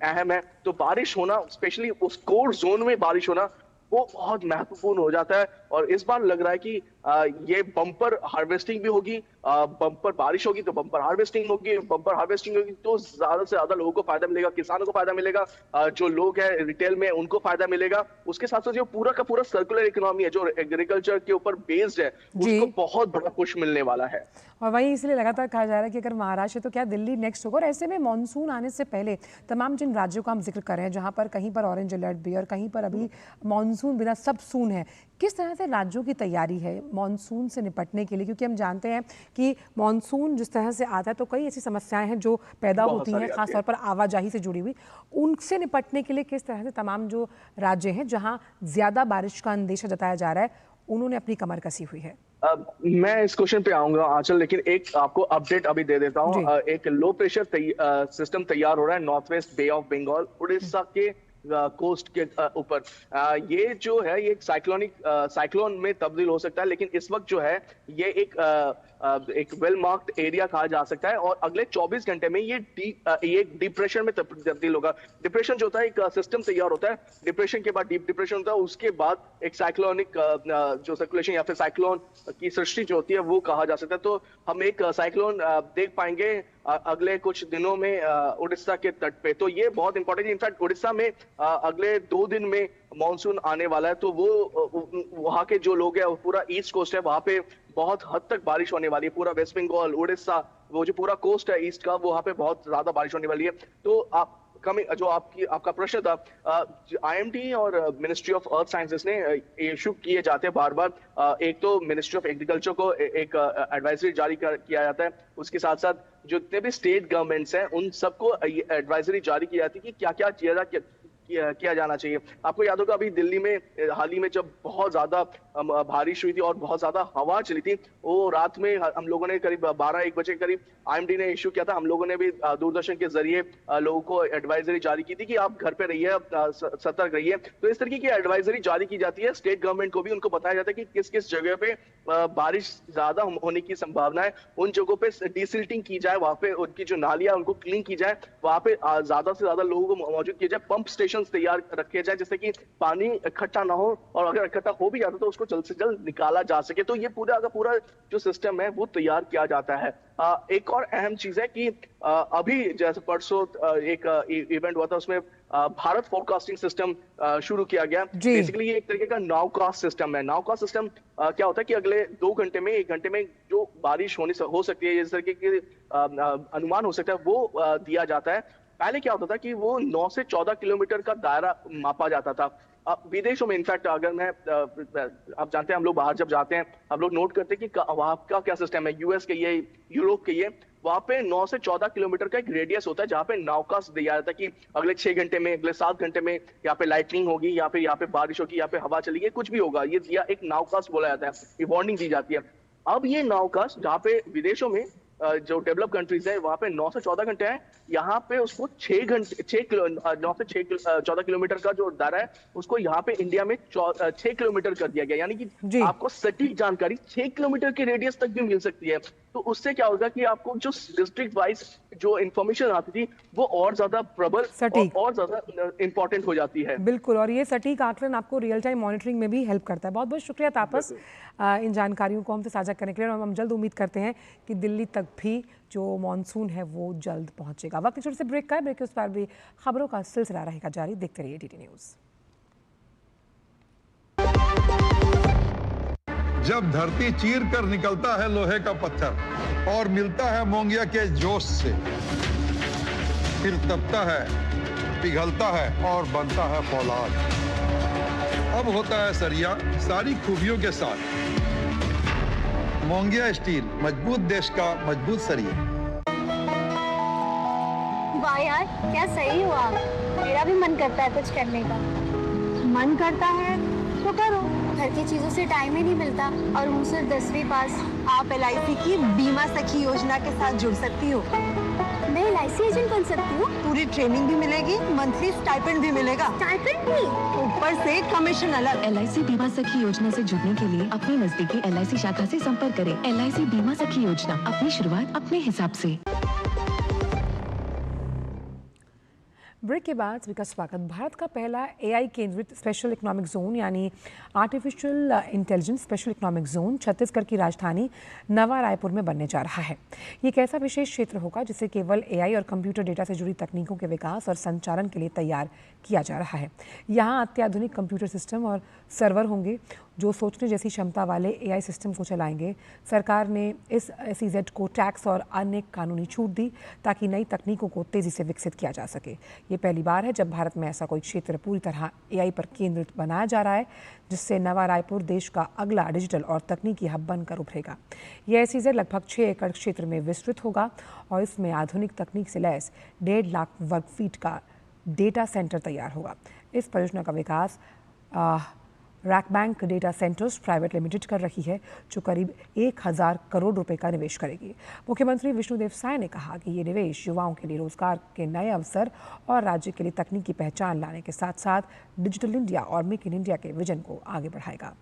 अहम है। तो बारिश होना, स्पेशली उस कोर जोन में बारिश होना, वो बहुत महत्वपूर्ण हो जाता है। और इस बार लग रहा है कि ये बम्पर हार्वेस्टिंग भी होगी, बम्पर बारिश होगी तो बम्पर हार्वेस्टिंग होगी, बम्पर हार्वेस्टिंग होगी तो ज्यादा से ज्यादा लोगों को फायदा मिलेगा, किसानों को फायदा मिलेगा, जो लोग हैं रिटेल में उनको फायदा मिलेगा। उसके साथ साथ जो पूरा का पूरा सर्कुलर इकोनॉमी है जो एग्रीकल्चर के ऊपर बेस्ड है, उसको बहुत बड़ा पुश मिलने वाला है। और वहीं इसलिए लगातार कहा जा रहा है कि अगर महाराष्ट्र तो क्या दिल्ली नेक्स्ट होगा। और ऐसे में मॉनसून आने से पहले तमाम जिन राज्यों का हम जिक्र कर रहे हैं, जहां पर कहीं पर ऑरेंज अलर्ट भी और कहीं पर अभी मॉनसून बिना सब सून है, किस तरह से राज्यों की तैयारी है मॉनसून से निपटने के लिए? क्योंकि हम जानते हैं कि मॉनसून जिस तरह से आता है तो कई ऐसी समस्याएं हैं जो पैदा होती हैं, खासतौर पर आवाजाही से जुड़ी हुई, उनसे निपटने के लिए किस तरह से तमाम जो राज्य हैं जहां ज्यादा बारिश का अंदेशा जताया जा रहा है उन्होंने अपनी कमर कसी हुई है? मैं इस क्वेश्चन पे आऊंगा आंचल, लेकिन एक आपको अपडेट अभी दे देता हूं। एक लो प्रेशर सिस्टम तैयार हो रहा है north west Bay of Bengal, Orissa के कोस्ट के ऊपर। ये जो है ये साइक्लोन में तब्दील हो सकता है, लेकिन इस वक्त जो है ये एक वेल मार्क्ड एरिया कहा जा सकता है, और अगले 24 घंटे में ये एक डिप्रेशन में तब्दील होगा। डिप्रेशन जो होता है एक सिस्टम तैयार होता है, डिप्रेशन के बाद डीप डिप्रेशन होता है, उसके बाद एक साइक्लोनिक जो सर्कुलेशन या फिर साइक्लोन की सृष्टि जो होती है वो कहा जा सकता है। तो हम एक साइक्लोन देख पाएंगे अगले कुछ दिनों में उड़ीसा के तट पे। तो ये बहुत इंपॉर्टेंट है। इनफैक्ट उड़ीसा में अगले 2 दिन में मॉनसून आने वाला है, तो वो वहां के जो लोग हैं, पूरा ईस्ट कोस्ट है, वहां पे बहुत हद तक बारिश होने वाली है। पूरा वेस्ट बंगाल, उड़ीसा, वो जो पूरा कोस्ट है ईस्ट का, वहां पे बहुत ज्यादा बारिश होने वाली है। तो जो आपका प्रश्न था, आईएमडी और मिनिस्ट्री ऑफ अर्थ साइंसेस ने इशू किए जाते हैं बार बार। एक तो मिनिस्ट्री ऑफ एग्रीकल्चर को एक एडवाइजरी जारी किया जाता है, उसके साथ साथ जितने भी स्टेट गवर्नमेंट्स हैं उन सबको एडवाइजरी जारी की जाती है कि क्या क्या किया जाना चाहिए। आपको याद होगा अभी दिल्ली में हाल ही में जब बहुत ज्यादा बारिश हुई थी और बहुत ज्यादा हवा चली थी, वो रात में हम लोगों ने करीब 12-1 बजे करीब आईएमडी ने इशू किया था। हम लोगों ने भी दूरदर्शन के जरिए लोगों को एडवाइजरी जारी की थी कि आप घर पे रहिए, सतर्क रहिए। तो इस तरीके की एडवाइजरी जारी की जाती है। स्टेट गवर्नमेंट को भी उनको बताया जाता है कि किस किस जगह पे बारिश ज्यादा होने की संभावना है, उन जगहों पे डिसिल्टिंग की जाए, वहां पे उनकी जो नालियां उनको क्लीन की जाए, वहां पे ज्यादा से ज्यादा लोगों को मौजूद किया जाए, पंप स्टेशन तैयार रखे जाए जिससे कि पानी इकट्ठा ना हो, और अगर इकट्ठा हो भी जाता तो उसको जल्द से जल्द निकाला जा सके। तो ये पूरा का पूरा जो सिस्टम है वो तैयार किया जाता है। एक और अहम चीज है कि अभी जैसे परसों एक इवेंट हुआ था, उसमें भारत फोरकास्टिंग सिस्टम शुरू किया गया। बेसिकली ये एक तरीके का नाउकास्ट सिस्टम है। नाउकास्ट सिस्टम क्या होता है कि अगले 2 घंटे में 1 घंटे में जो बारिश हो सकती है, इस तरीके के अनुमान हो सकता है, वो दिया जाता है। पहले क्या होता था कि वो 9 से 14 किलोमीटर का दायरा मापा जाता था। विदेशों में इनफैक्ट अगर आप जानते हैं हम लोग बाहर जब जाते हैं हम लोग नोट करते हैं कि वहां का क्या सिस्टम है, यूएस के ये, यूरोप के ये, वहां पे 9 से 14 किलोमीटर का एक रेडियस होता है जहां पे नावकास्ट दिया जाता है कि अगले 6 घंटे में, अगले 7 घंटे में यहाँ पे लाइटनिंग होगी, या फिर यहाँ पे बारिश होगी, यहाँ पे हवा चलेगी, कुछ भी होगा, ये दिया एक नावकास्ट बोला जाता है, ये वार्निंग दी जाती है। अब ये नावकास्ट जहाँ पे विदेशों में जो डेवलप कंट्रीज है वहां पे 9 से 14 घंटे है, यहाँ पे उसको 9 से 14 किलोमीटर का जो दायरा है उसको यहाँ पे इंडिया में 6 किलोमीटर कर दिया गया, यानी कि आपको सटीक जानकारी 6 किलोमीटर के रेडियस तक भी मिल सकती है। तो उससे क्या होगा कि आपको जो डिस्ट्रिक्ट वाइज जो इन्फॉर्मेशन आती थी वो और ज्यादा प्रबल और ज्यादा इंपॉर्टेंट हो जाती है। बिल्कुल, और ये सटीक आकलन आपको रियल टाइम मॉनिटरिंग में भी हेल्प करता है। बहुत बहुत शुक्रिया तापस इन जानकारियों को हमसे साझा करने के लिए, और हम जल्द उम्मीद करते हैं कि दिल्ली तक भी जो मॉनसून है वो जल्द पहुंचेगा। वक्त छोटे से ब्रेक का है, ब्रेक के उस पर भी खबरों का सिलसिला रहेगा जारी। देखते रहिए डीडी न्यूज़। जब धरती चीर कर निकलता है लोहे का पत्थर और मिलता है मोंगिया के जोश से, फिर तपता है, पिघलता है और बनता है फौलाद। अब होता है सरिया सारी खूबियों के साथ। मोंगिया स्टील, मजबूत देश का मजबूत सरिया। वाह यार, क्या सही हुआ। मेरा भी मन करता है कुछ करने का। मन करता है तो करो, घर की चीजों से टाइम ही नहीं मिलता, और हूँ सिर्फ 10वीं पास। आप LIC की बीमा सखी योजना के साथ जुड़ सकती हो। मैं LIC एजेंट बन सकती हूँ? पूरी ट्रेनिंग भी मिलेगी, मंथली स्टाइपेंड भी मिलेगा। स्टाइपेंड भी? ऊपर से कमीशन अलग। LIC बीमा सखी योजना से जुड़ने के लिए अपनी नजदीकी LIC शाखा से संपर्क करें। LIC बीमा सखी योजना, अपनी शुरुआत अपने हिसाब से। ब्रेक के बाद विकास स्वागत। भारत का पहला AI केंद्रित स्पेशल इकोनॉमिक जोन यानी artificial intelligence special economic zone Chhattisgarh की राजधानी नवा रायपुर में बनने जा रहा है। ये एक ऐसा विशेष क्षेत्र होगा जिसे केवल AI और कंप्यूटर डेटा से जुड़ी तकनीकों के विकास और संचालन के लिए तैयार किया जा रहा है। यहाँ अत्याधुनिक कंप्यूटर सिस्टम और सर्वर होंगे जो सोचने जैसी क्षमता वाले AI सिस्टम को चलाएंगे। सरकार ने इस SEZ को टैक्स और अन्य कानूनी छूट दी ताकि नई तकनीकों को तेज़ी से विकसित किया जा सके। ये पहली बार है जब भारत में ऐसा कोई क्षेत्र पूरी तरह AI पर केंद्रित बनाया जा रहा है, जिससे नवा रायपुर देश का अगला डिजिटल और तकनीकी हब बनकर उभरेगा। यह SEZ लगभग 6 एकड़ क्षेत्र में विस्तृत होगा और इसमें आधुनिक तकनीक से लैस 1.5 लाख वर्ग फीट का डेटा सेंटर तैयार होगा। इस परियोजना का विकास Rack Bank Data Centres Private Limited कर रही है, जो करीब 1000 करोड़ रुपए का निवेश करेगी। मुख्यमंत्री विष्णुदेव साय ने कहा कि ये निवेश युवाओं के लिए रोजगार के नए अवसर और राज्य के लिए तकनीकी पहचान लाने के साथ साथ डिजिटल इंडिया और मेक इन इंडिया के विजन को आगे बढ़ाएगा।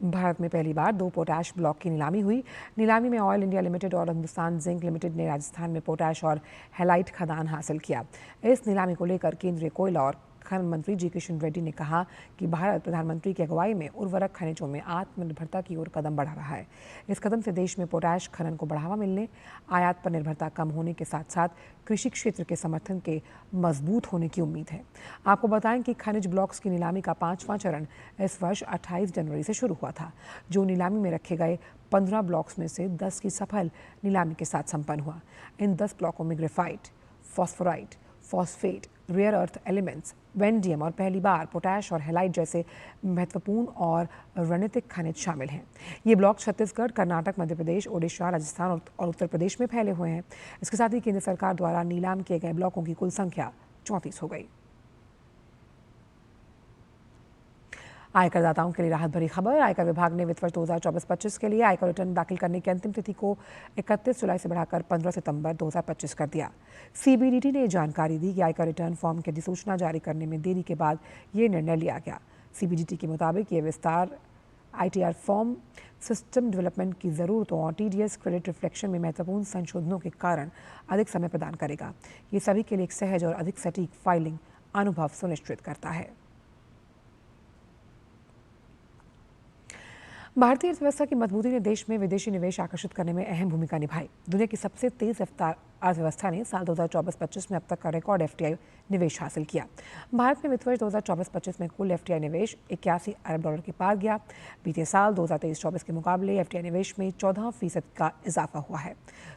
भारत में पहली बार 2 पोटैश ब्लॉक की नीलामी हुई। नीलामी में ऑयल इंडिया लिमिटेड और हिंदुस्तान जिंक लिमिटेड ने राजस्थान में पोटैश और हैलाइट खदान हासिल किया। इस नीलामी को लेकर केंद्रीय कोयला और खनन मंत्री जी किशन रेड्डी ने कहा कि भारत प्रधानमंत्री की अगुवाई में उर्वरक खनिजों में आत्मनिर्भरता की ओर कदम बढ़ा रहा है। इस कदम से देश में पोटैश खनन को बढ़ावा मिलने, आयात पर निर्भरता कम होने के साथ साथ कृषि क्षेत्र के समर्थन के मजबूत होने की उम्मीद है। आपको बताएं कि खनिज ब्लॉक्स की नीलामी का 5वां चरण इस वर्ष 28 जनवरी से शुरू हुआ था, जो नीलामी में रखे गए 15 ब्लॉक्स में से 10 की सफल नीलामी के साथ संपन्न हुआ। इन 10 ब्लॉकों में graphite, phosphorite, phosphate, rare earth elements, vanadium और पहली बार पोटैश और हैलाइट जैसे महत्वपूर्ण और रणनीतिक खनिज शामिल हैं। ये ब्लॉक छत्तीसगढ़, कर्नाटक, मध्य प्रदेश, ओडिशा, राजस्थान और उत्तर प्रदेश में फैले हुए हैं। इसके साथ ही केंद्र सरकार द्वारा नीलाम किए गए ब्लॉकों की कुल संख्या 34 हो गई। आयकरदाताओं के लिए राहत भरी खबर। आयकर विभाग ने वित्त वर्ष 2024-25 के लिए आयकर रिटर्न दाखिल करने की अंतिम तिथि को 31 जुलाई से बढ़ाकर 15 सितंबर 2025 कर दिया। CBDT ने जानकारी दी कि आयकर रिटर्न फॉर्म की अधिसूचना जारी करने में देरी के बाद ये निर्णय लिया गया। CBDT के मुताबिक ये विस्तार ITR फॉर्म सिस्टम डेवलपमेंट की ज़रूरतों और TDS क्रेडिट रिफ्लेक्शन में महत्वपूर्ण संशोधनों के कारण अधिक समय प्रदान करेगा। ये सभी के लिए एक सहज और अधिक सटीक फाइलिंग अनुभव सुनिश्चित करता है। भारतीय अर्थव्यवस्था की मजबूती ने देश में विदेशी निवेश आकर्षित करने में अहम भूमिका निभाई। दुनिया की सबसे तेज रफ्तार अर्थव्यवस्था ने साल 2024-25 में अब तक का रिकॉर्ड FDI निवेश हासिल किया। भारत में वित्त वर्ष 2024-25 में कुल FDI निवेश 81 अरब डॉलर के पार गया। बीते साल 2023-24 के मुकाबले FDI निवेश में 14% का इजाफा हुआ है।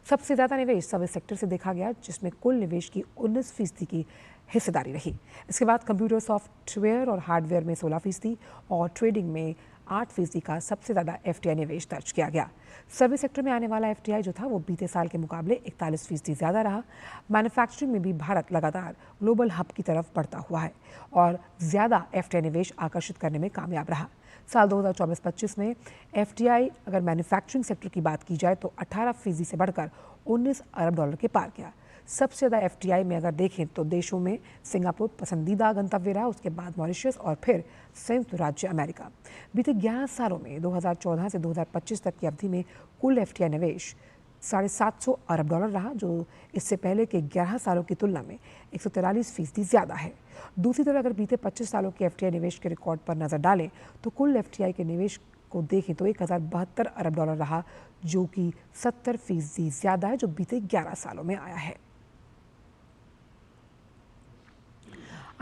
सबसे ज़्यादा निवेश सर्विस सेक्टर से देखा गया, जिसमें कुल निवेश की 19% की हिस्सेदारी रही। इसके बाद कंप्यूटर, सॉफ्टवेयर और हार्डवेयर में 16% और ट्रेडिंग में 8% का सबसे ज़्यादा FDI निवेश दर्ज किया गया। सर्विस सेक्टर में आने वाला FDI जो था वो बीते साल के मुकाबले 41% ज़्यादा रहा। मैन्युफैक्चरिंग में भी भारत लगातार ग्लोबल हब की तरफ बढ़ता हुआ है और ज़्यादा FDI निवेश आकर्षित करने में कामयाब रहा। साल 2024-25 में FDI अगर मैन्युफैक्चरिंग सेक्टर की बात की जाए तो 18% से बढ़कर $19 अरब के पार किया। सबसे ज़्यादा FDI में अगर देखें तो देशों में सिंगापुर पसंदीदा गंतव्य रहा, उसके बाद मॉरिशस और फिर संयुक्त राज्य अमेरिका। बीते 11 सालों में 2014 से 2025 तक की अवधि में कुल FDI निवेश $750 अरब रहा, जो इससे पहले के 11 सालों की तुलना में 143% ज़्यादा है। दूसरी तरफ अगर बीते 25 सालों के FDI निवेश के रिकॉर्ड पर नज़र डालें तो कुल FDI के निवेश को देखें तो 1072 अरब रहा, जो कि 70% ज़्यादा है जो बीते 11 सालों में आया है।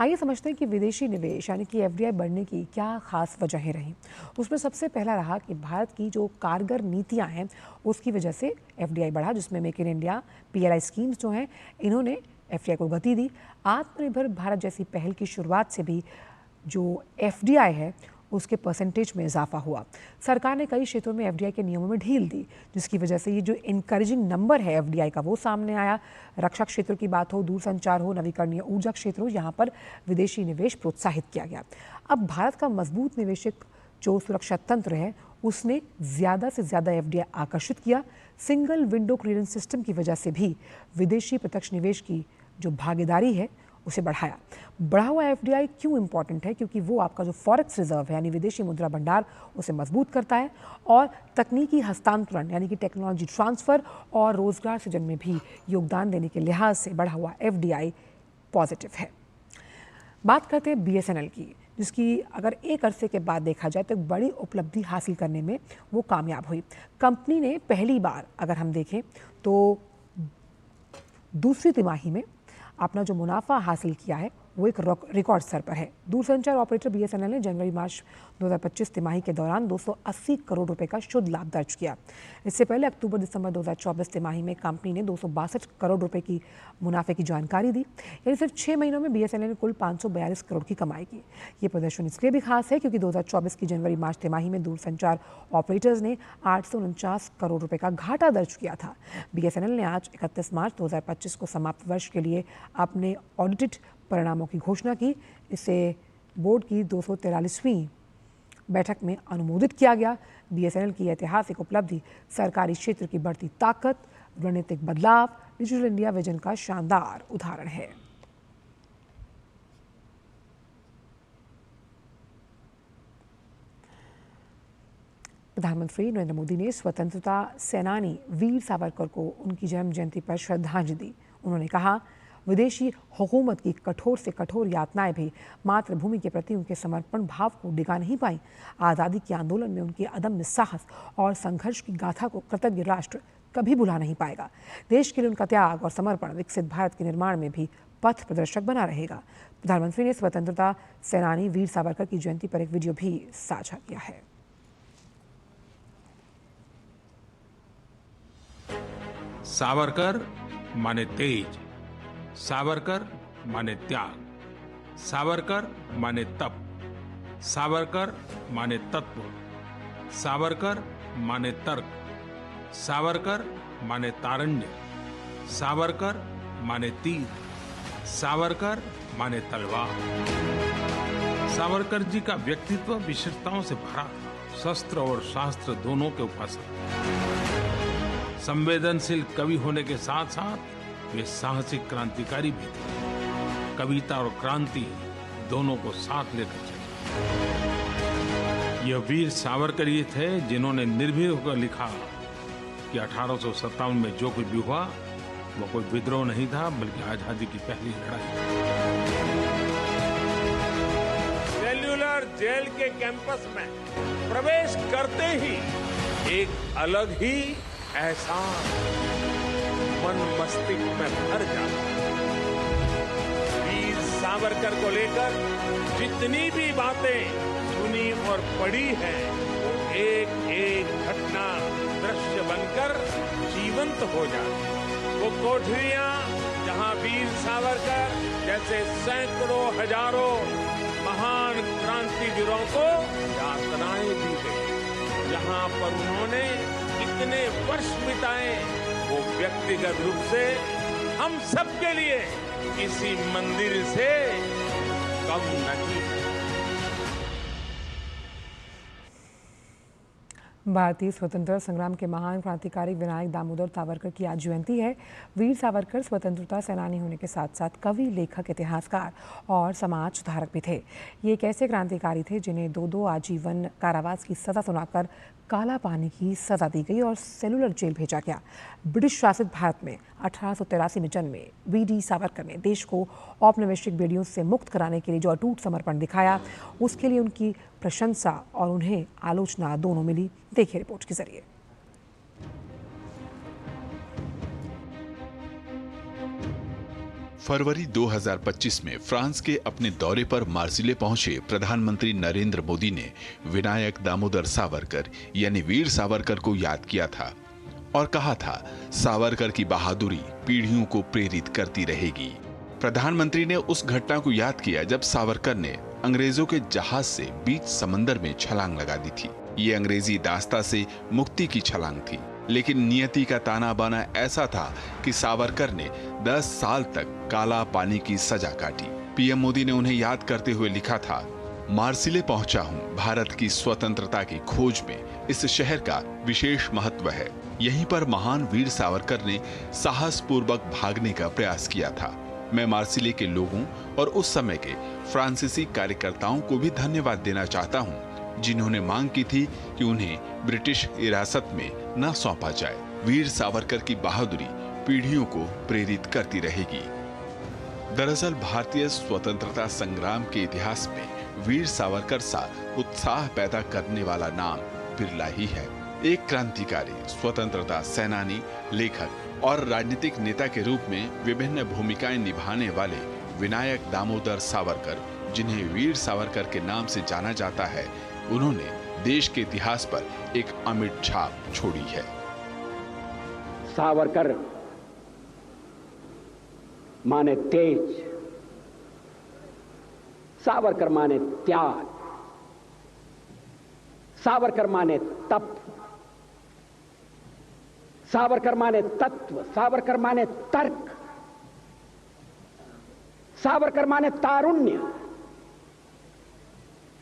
आइए समझते हैं कि विदेशी निवेश यानी कि FDI बढ़ने की क्या खास वजहें रहीं। उसमें सबसे पहला रहा कि भारत की जो कारगर नीतियां हैं उसकी वजह से FDI बढ़ा, जिसमें make in India, PLI schemes जो हैं इन्होंने FDI को गति दी। आत्मनिर्भर भारत जैसी पहल की शुरुआत से भी जो FDI है उसके परसेंटेज में इजाफा हुआ। सरकार ने कई क्षेत्रों में FDI के नियमों में ढील दी, जिसकी वजह से ये जो इनकरेजिंग नंबर है FDI का वो सामने आया। रक्षा क्षेत्र की बात हो, दूरसंचार हो, नवीकरणीय ऊर्जा क्षेत्र हो, यहाँ पर विदेशी निवेश प्रोत्साहित किया गया। अब भारत का मजबूत निवेशक जो सुरक्षा तंत्र है उसने ज़्यादा से ज़्यादा FDI आकर्षित किया। सिंगल विंडो क्लियरेंस सिस्टम की वजह से भी विदेशी प्रत्यक्ष निवेश की जो भागीदारी है उसे बढ़ाया। बढ़ा हुआ FDI क्यों इम्पॉर्टेंट है? क्योंकि वो आपका जो फॉरेक्स रिजर्व है यानी विदेशी मुद्रा भंडार उसे मजबूत करता है और तकनीकी हस्तांतरण यानी कि टेक्नोलॉजी ट्रांसफ़र और रोजगार सृजन में भी योगदान देने के लिहाज से बढ़ा हुआ FDI पॉजिटिव है। बात करते हैं BSNL की, जिसकी अगर एक अरसे के बाद देखा जाए तो बड़ी उपलब्धि हासिल करने में वो कामयाब हुई। कंपनी ने पहली बार अगर हम देखें तो दूसरी तिमाही में अपना जो मुनाफा हासिल किया है वो एक रिकॉर्ड स्तर पर है। दूरसंचार ऑपरेटर BSNL ने जनवरी-मार्च 2025 तिमाही के दौरान 280 करोड़ रुपए का शुद्ध लाभ दर्ज किया। इससे पहले अक्टूबर-दिसंबर 2024 तिमाही में कंपनी ने 262 करोड़ रुपए की मुनाफे की जानकारी दी। यानी सिर्फ 6 महीनों में BSNL ने कुल 542 करोड़ की कमाई की। ये प्रदर्शन इसलिए भी खास है क्योंकि 2024 की जनवरी-मार्च तिमाही में दूरसंचार ऑपरेटर्स ने 849 करोड़ रुपए का घाटा दर्ज किया था। BSNL ने आज 31 मार्च 2025 को समाप्त वर्ष के लिए अपने ऑडिटेड परिणामों की घोषणा की। इसे बोर्ड की 243वीं बैठक में अनुमोदित किया गया। BSNL की ऐतिहासिक उपलब्धि सरकारी क्षेत्र की बढ़ती ताकत, रणनीतिक बदलाव, डिजिटल इंडिया विजन का शानदार उदाहरण है। प्रधानमंत्री नरेंद्र मोदी ने स्वतंत्रता सेनानी वीर सावरकर को उनकी जन्म जयंती पर श्रद्धांजलि दी। उन्होंने कहा, विदेशी हुकूमत की कठोर से कठोर यातनाएं भी मातृभूमि के प्रति उनके समर्पण भाव को डिगा नहीं पाई। आज़ादी के आंदोलन में उनके अदम्य साहस और संघर्ष की गाथा को कृतज्ञ राष्ट्र कभी भुला नहीं पाएगा। देश के लिए उनका त्याग और समर्पण विकसित भारत के निर्माण में भी पथ प्रदर्शक बना रहेगा। प्रधानमंत्री ने स्वतंत्रता सेनानी वीर सावरकर की जयंती पर एक वीडियो भी साझा किया है। सावरकर माने तेज, सावरकर माने त्याग, सावरकर माने तप, सावरकर माने तत्व, सावरकर माने तर्क, सावरकर माने तारण्य, सावरकर माने तीर, सावरकर माने तलवार। सावरकर जी का व्यक्तित्व विशेषताओं से भरा था। शस्त्र और शास्त्र दोनों के उपासक, संवेदनशील कवि होने के साथ साथ वे साहसिक क्रांतिकारी भी थे। कविता और क्रांति दोनों को साथ लेकर चले। यह वीर सावरकर ही थे जिन्होंने निर्भीक होकर लिखा कि 1857 में जो कुछ भी हुआ वो कोई विद्रोह नहीं था, बल्कि आजादी की पहली लड़ाई। सेल्युलर जेल के कैंपस में प्रवेश करते ही एक अलग ही एहसास मन मस्तिष्क में भर जाता। वीर सावरकर को लेकर जितनी भी बातें सुनी और पढ़ी हैं, वो एक एक घटना दृश्य बनकर जीवंत हो जाती। वो कोठरियां जहां वीर सावरकर जैसे सैकड़ों हजारों महान क्रांतिवीरों को यातनाएं दी जहां पर उन्होंने इतने वर्ष बिताए वो व्यक्तिगत रूप से हम सबके लिए इसी मंदिर से कम नहीं। भारतीय स्वतंत्रता संग्राम के महान क्रांतिकारी विनायक दामोदर सावरकर की आज जयंती है। वीर सावरकर स्वतंत्रता सेनानी होने के साथ साथ कवि, लेखक, इतिहासकार और समाज सुधारक भी थे। ये एक ऐसे क्रांतिकारी थे जिन्हें दो आजीवन कारावास की सजा सुनाकर काला पानी की सजा दी गई और सेलुलर जेल भेजा गया। ब्रिटिश शासित भारत में 1883 में जन्मे वीडी सावरकर ने देश को औपनिवेशिक बेड़ियों से मुक्त कराने के लिए जो अटूट समर्पण दिखाया, उसके लिए उनकी प्रशंसा और उन्हें आलोचना दोनों मिली। देखिए रिपोर्ट के जरिए। फरवरी 2025 में फ्रांस के अपने दौरे पर मार्सिले पहुंचे प्रधानमंत्री नरेंद्र मोदी ने विनायक दामोदर सावरकर यानी वीर सावरकर को याद किया था और कहा था, सावरकर की बहादुरी पीढ़ियों को प्रेरित करती रहेगी। प्रधानमंत्री ने उस घटना को याद किया जब सावरकर ने अंग्रेजों के जहाज से बीच समंदर में छलांग लगा दी थी। ये अंग्रेजी दास्ता से मुक्ति की छलांग थी, लेकिन नियति का ताना बाना ऐसा था कि सावरकर ने 10 साल तक काला पानी की सजा काटी। पीएम मोदी ने उन्हें याद करते हुए लिखा था, मार्सिले पहुंचा हूं, भारत की स्वतंत्रता की खोज में इस शहर का विशेष महत्व है। यहीं पर महान वीर सावरकर ने साहस पूर्वक भागने का प्रयास किया था। मैं मार्सिले के लोगों और उस समय के फ्रांसीसी कार्यकर्ताओं को भी धन्यवाद देना चाहता हूं, जिन्होंने मांग की थी कि उन्हें ब्रिटिश हिरासत में न सौंपा जाए। वीर सावरकर की बहादुरी पीढ़ियों को प्रेरित करती रहेगी। दरअसल भारतीय स्वतंत्रता संग्राम के इतिहास में वीर सावरकर सा उत्साह पैदा करने वाला नाम बिरला ही है। एक क्रांतिकारी, स्वतंत्रता सेनानी, लेखक और राजनीतिक नेता के रूप में विभिन्न भूमिकाएं निभाने वाले विनायक दामोदर सावरकर, जिन्हें वीर सावरकर के नाम से जाना जाता है, उन्होंने देश के इतिहास पर एक अमिट छाप छोड़ी है। सावरकर माने तेज, सावरकर माने त्याग, सावरकर माने तप, सावरकर माने तत्व, सावरकर माने तर्क, सावरकर माने तारुण्य,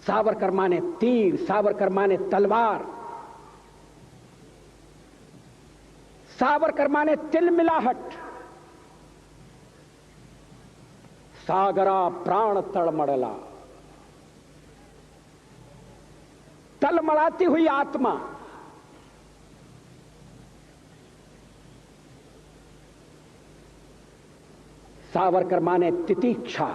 सावरकर माने तीर, सावरकर माने तलवार, सावरकर माने तिलमिलाहट, सागरा प्राण तड़मड़ला, तलमड़ाती हुई आत्मा, सावरकर माने तितीक्षा,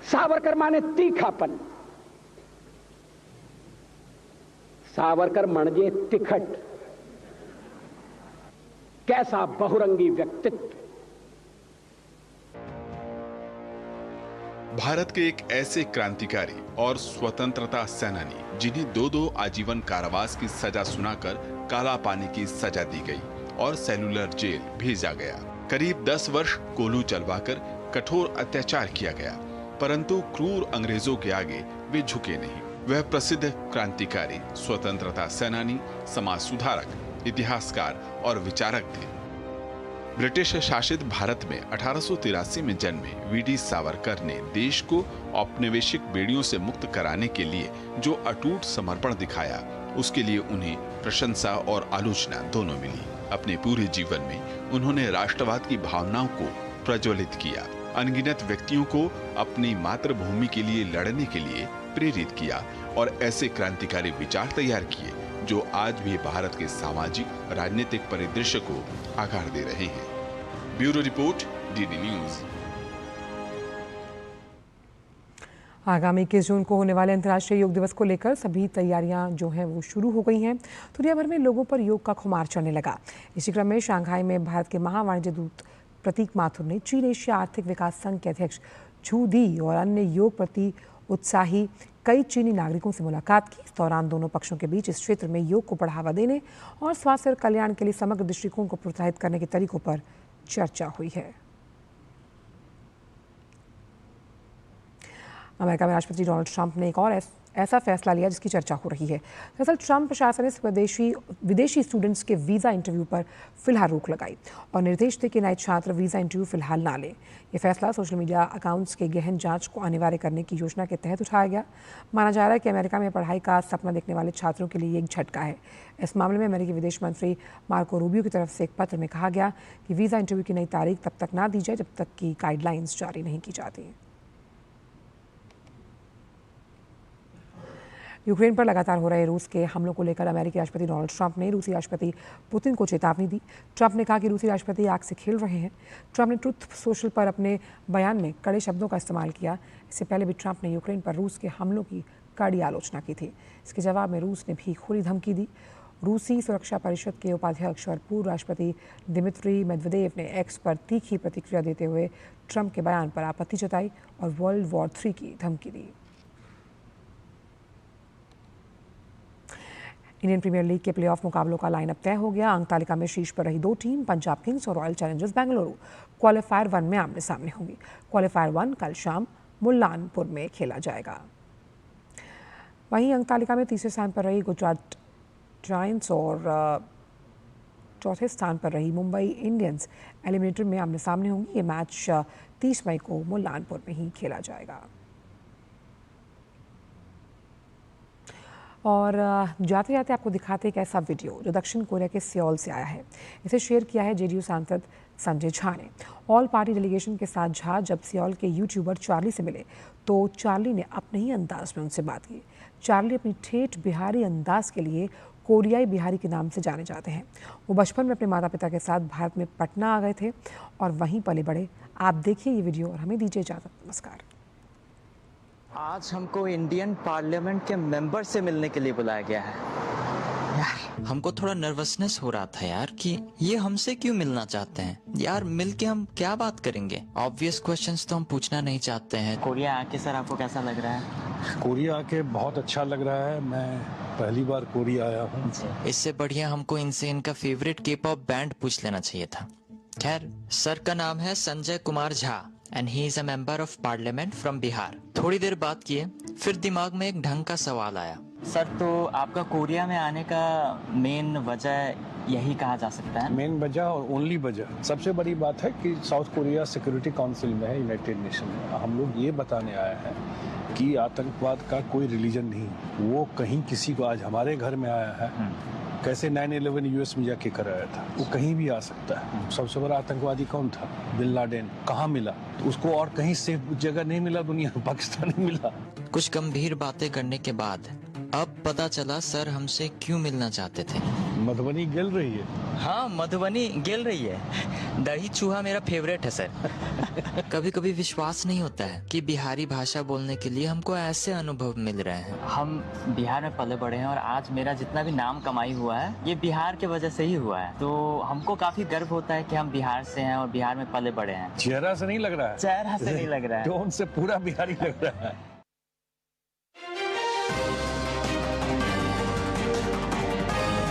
सावरकर माने तीखापन, सावरकर म्हणजे तिखट। कैसा बहुरंगी व्यक्तित्व। भारत के एक ऐसे क्रांतिकारी और स्वतंत्रता सेनानी जिन्हें 2 आजीवन कारावास की सजा सुनाकर काला पानी की सजा दी गई और सेलुलर जेल भेजा गया। करीब 10 वर्ष कोलू चलवाकर कठोर अत्याचार किया गया, परंतु क्रूर अंग्रेजों के आगे वे झुके नहीं। वह प्रसिद्ध क्रांतिकारी, स्वतंत्रता सेनानी, समाज सुधारक, इतिहासकार और विचारक थे। ब्रिटिश शासित भारत में 1883 में जन्मे वीडी सावरकर ने देश को औपनिवेशिक बेड़ियों से मुक्त कराने के लिए जो अटूट समर्पण दिखाया, उसके लिए उन्हें प्रशंसा और आलोचना दोनों मिली। अपने पूरे जीवन में उन्होंने राष्ट्रवाद की भावनाओं को प्रज्वलित किया, अनगिनत व्यक्तियों को अपनी मातृभूमि के लिए लड़ने के लिए प्रेरित किया और ऐसे क्रांतिकारी विचार तैयार किए जो आज भी भारत के सामाजिक राजनीतिक परिदृश्य को आकार दे रहे हैं। Bureau report, DD news. आगामी 21 जून को होने वाले अंतर्राष्ट्रीय योग दिवस को लेकर सभी तैयारियां जो हैं वो शुरू हो गई हैं। दुनिया भर में लोगों पर योग का खुमार चढ़ने लगा। इसी क्रम में शंघाई में भारत के महावाणिज्य दूत प्रतीक माथुर ने चीन एशिया आर्थिक विकास संघ के अध्यक्ष झू दी और अन्य योग प्रति उत्साही कई चीनी नागरिकों से मुलाकात की। इस दौरान दोनों पक्षों के बीच इस क्षेत्र में योग को बढ़ावा देने और स्वास्थ्य और कल्याण के लिए समग्र दृष्टिकोण को प्रोत्साहित करने के तरीकों पर चर्चा हुई है। अमेरिका में राष्ट्रपति डोनाल्ड ट्रंप ने एक और ऐसा फैसला लिया जिसकी चर्चा हो रही है। दरअसल ट्रंप प्रशासन ने विदेशी स्टूडेंट्स के वीज़ा इंटरव्यू पर फिलहाल रोक लगाई और निर्देश दिए कि नए छात्र वीज़ा इंटरव्यू फिलहाल ना लें। ये फैसला सोशल मीडिया अकाउंट्स के गहन जांच को अनिवार्य करने की योजना के तहत उठाया गया। माना जा रहा है कि अमेरिका में पढ़ाई का सपना देखने वाले छात्रों के लिए एक झटका है। इस मामले में अमेरिकी विदेश मंत्री मार्को रूबियो की तरफ से एक पत्र में कहा गया कि वीज़ा इंटरव्यू की नई तारीख तब तक ना दी जाए जब तक कि गाइडलाइंस जारी नहीं की जाती। यूक्रेन पर लगातार हो रहे रूस के हमलों को लेकर अमेरिकी राष्ट्रपति डोनाल्ड ट्रंप ने रूसी राष्ट्रपति पुतिन को चेतावनी दी। ट्रंप ने कहा कि रूसी राष्ट्रपति आग से खेल रहे हैं। ट्रंप ने ट्रुथ सोशल पर अपने बयान में कड़े शब्दों का इस्तेमाल किया। इससे पहले भी ट्रंप ने यूक्रेन पर रूस के हमलों की कड़ी आलोचना की थी। इसके जवाब में रूस ने भी खुली धमकी दी। रूसी सुरक्षा परिषद के उपाध्यक्ष और पूर्व राष्ट्रपति दिमित्री मेदवेदेव ने एक्स पर तीखी प्रतिक्रिया देते हुए ट्रंप के बयान पर आपत्ति जताई और वर्ल्ड वॉर 3 की धमकी दी। इंडियन प्रीमियर लीग के प्लेऑफ मुकाबलों का लाइनअप तय हो गया। अंक तालिका में शीर्ष पर रही 2 टीम पंजाब किंग्स और रॉयल चैलेंजर्स बेंगलुरु क्वालीफायर 1 में आमने सामने होंगी। क्वालीफायर 1 कल शाम मुल्लानपुर में खेला जाएगा। वहीं अंक तालिका में तीसरे स्थान पर रही गुजरात जायंट्स और चौथे स्थान पर रही मुंबई इंडियंस एलिमिनेटर में आमने सामने होंगी। ये मैच 30 मई को मुल्लानपुर में ही खेला जाएगा। और जाते जाते आपको दिखाते एक ऐसा वीडियो जो दक्षिण कोरिया के सियोल से आया है। इसे शेयर किया है जेडीयू सांसद संजय झा ने। ऑल पार्टी डेलीगेशन के साथ झा जब सियोल के यूट्यूबर चार्ली से मिले तो चार्ली ने अपने ही अंदाज में उनसे बात की। चार्ली अपनी ठेठ बिहारी अंदाज के लिए कोरियाई बिहारी के नाम से जाने जाते हैं। वो बचपन में अपने माता पिता के साथ भारत में पटना आ गए थे और वहीं पले बड़े। आप देखिए ये वीडियो और हमें दीजिए इजाज़त। नमस्कार। आज हमको इंडियन पार्लियामेंट के मेंबर से मिलने के लिए बुलाया गया है। यार हमको थोड़ा नर्वसनेस हो रहा था यार कि ये हमसे क्यों मिलना चाहते हैं। यार मिलके हम क्या बात करेंगे। ऑब्वियस क्वेश्चंस तो हम पूछना नहीं चाहते हैं। कोरिया आके सर आपको कैसा लग रहा है? कोरिया आके बहुत अच्छा लग रहा है। मैं पहली बार कोरिया आया हूँ। इससे बढ़िया हमको इनसे इनका फेवरेट के-पॉप बैंड पूछ लेना चाहिए था। खैर सर का नाम है Sanjay Kumar Jha and he is a member of parliament from Bihar. थोड़ी देर बात किए फिर दिमाग में एक ढंग का सवाल आया। सर तो आपका कोरिया में आने का मेन वजह यही कहा जा सकता है? मेन वजह और ओनली वजह सबसे बड़ी बात है कि साउथ कोरिया सिक्योरिटी काउंसिल में है, यूनाइटेड नेशन में। हम लोग ये बताने आए हैं कि आतंकवाद का कोई रिलीजन नहीं। वो कहीं किसी को आज हमारे घर में आया है, कैसे 9/11 यूएस में जाके कराया था, वो कहीं भी आ सकता है। सबसे बड़ा आतंकवादी कौन था? Bin Laden. कहाँ मिला? तो उसको और कहीं सेफ जगह नहीं मिला दुनिया में, पाकिस्तान में मिला। कुछ गंभीर बातें करने के बाद अब पता चला सर हमसे क्यों मिलना चाहते थे। मधुबनी गेल रही है? हाँ मधुबनी गेल रही है। दही चूहा मेरा फेवरेट है सर। कभी कभी विश्वास नहीं होता है कि बिहारी भाषा बोलने के लिए हमको ऐसे अनुभव मिल रहे हैं। हम बिहार में पले बड़े हैं और आज मेरा जितना भी नाम कमाई हुआ है ये बिहार की वजह से ही हुआ है। तो हमको काफी गर्व होता है कि हम बिहार से हैं और बिहार में पले बड़े हैं। चेहरा से नहीं लग रहा है? चेहरा से नहीं लग रहा है, टोन से पूरा बिहारी लग रहा है।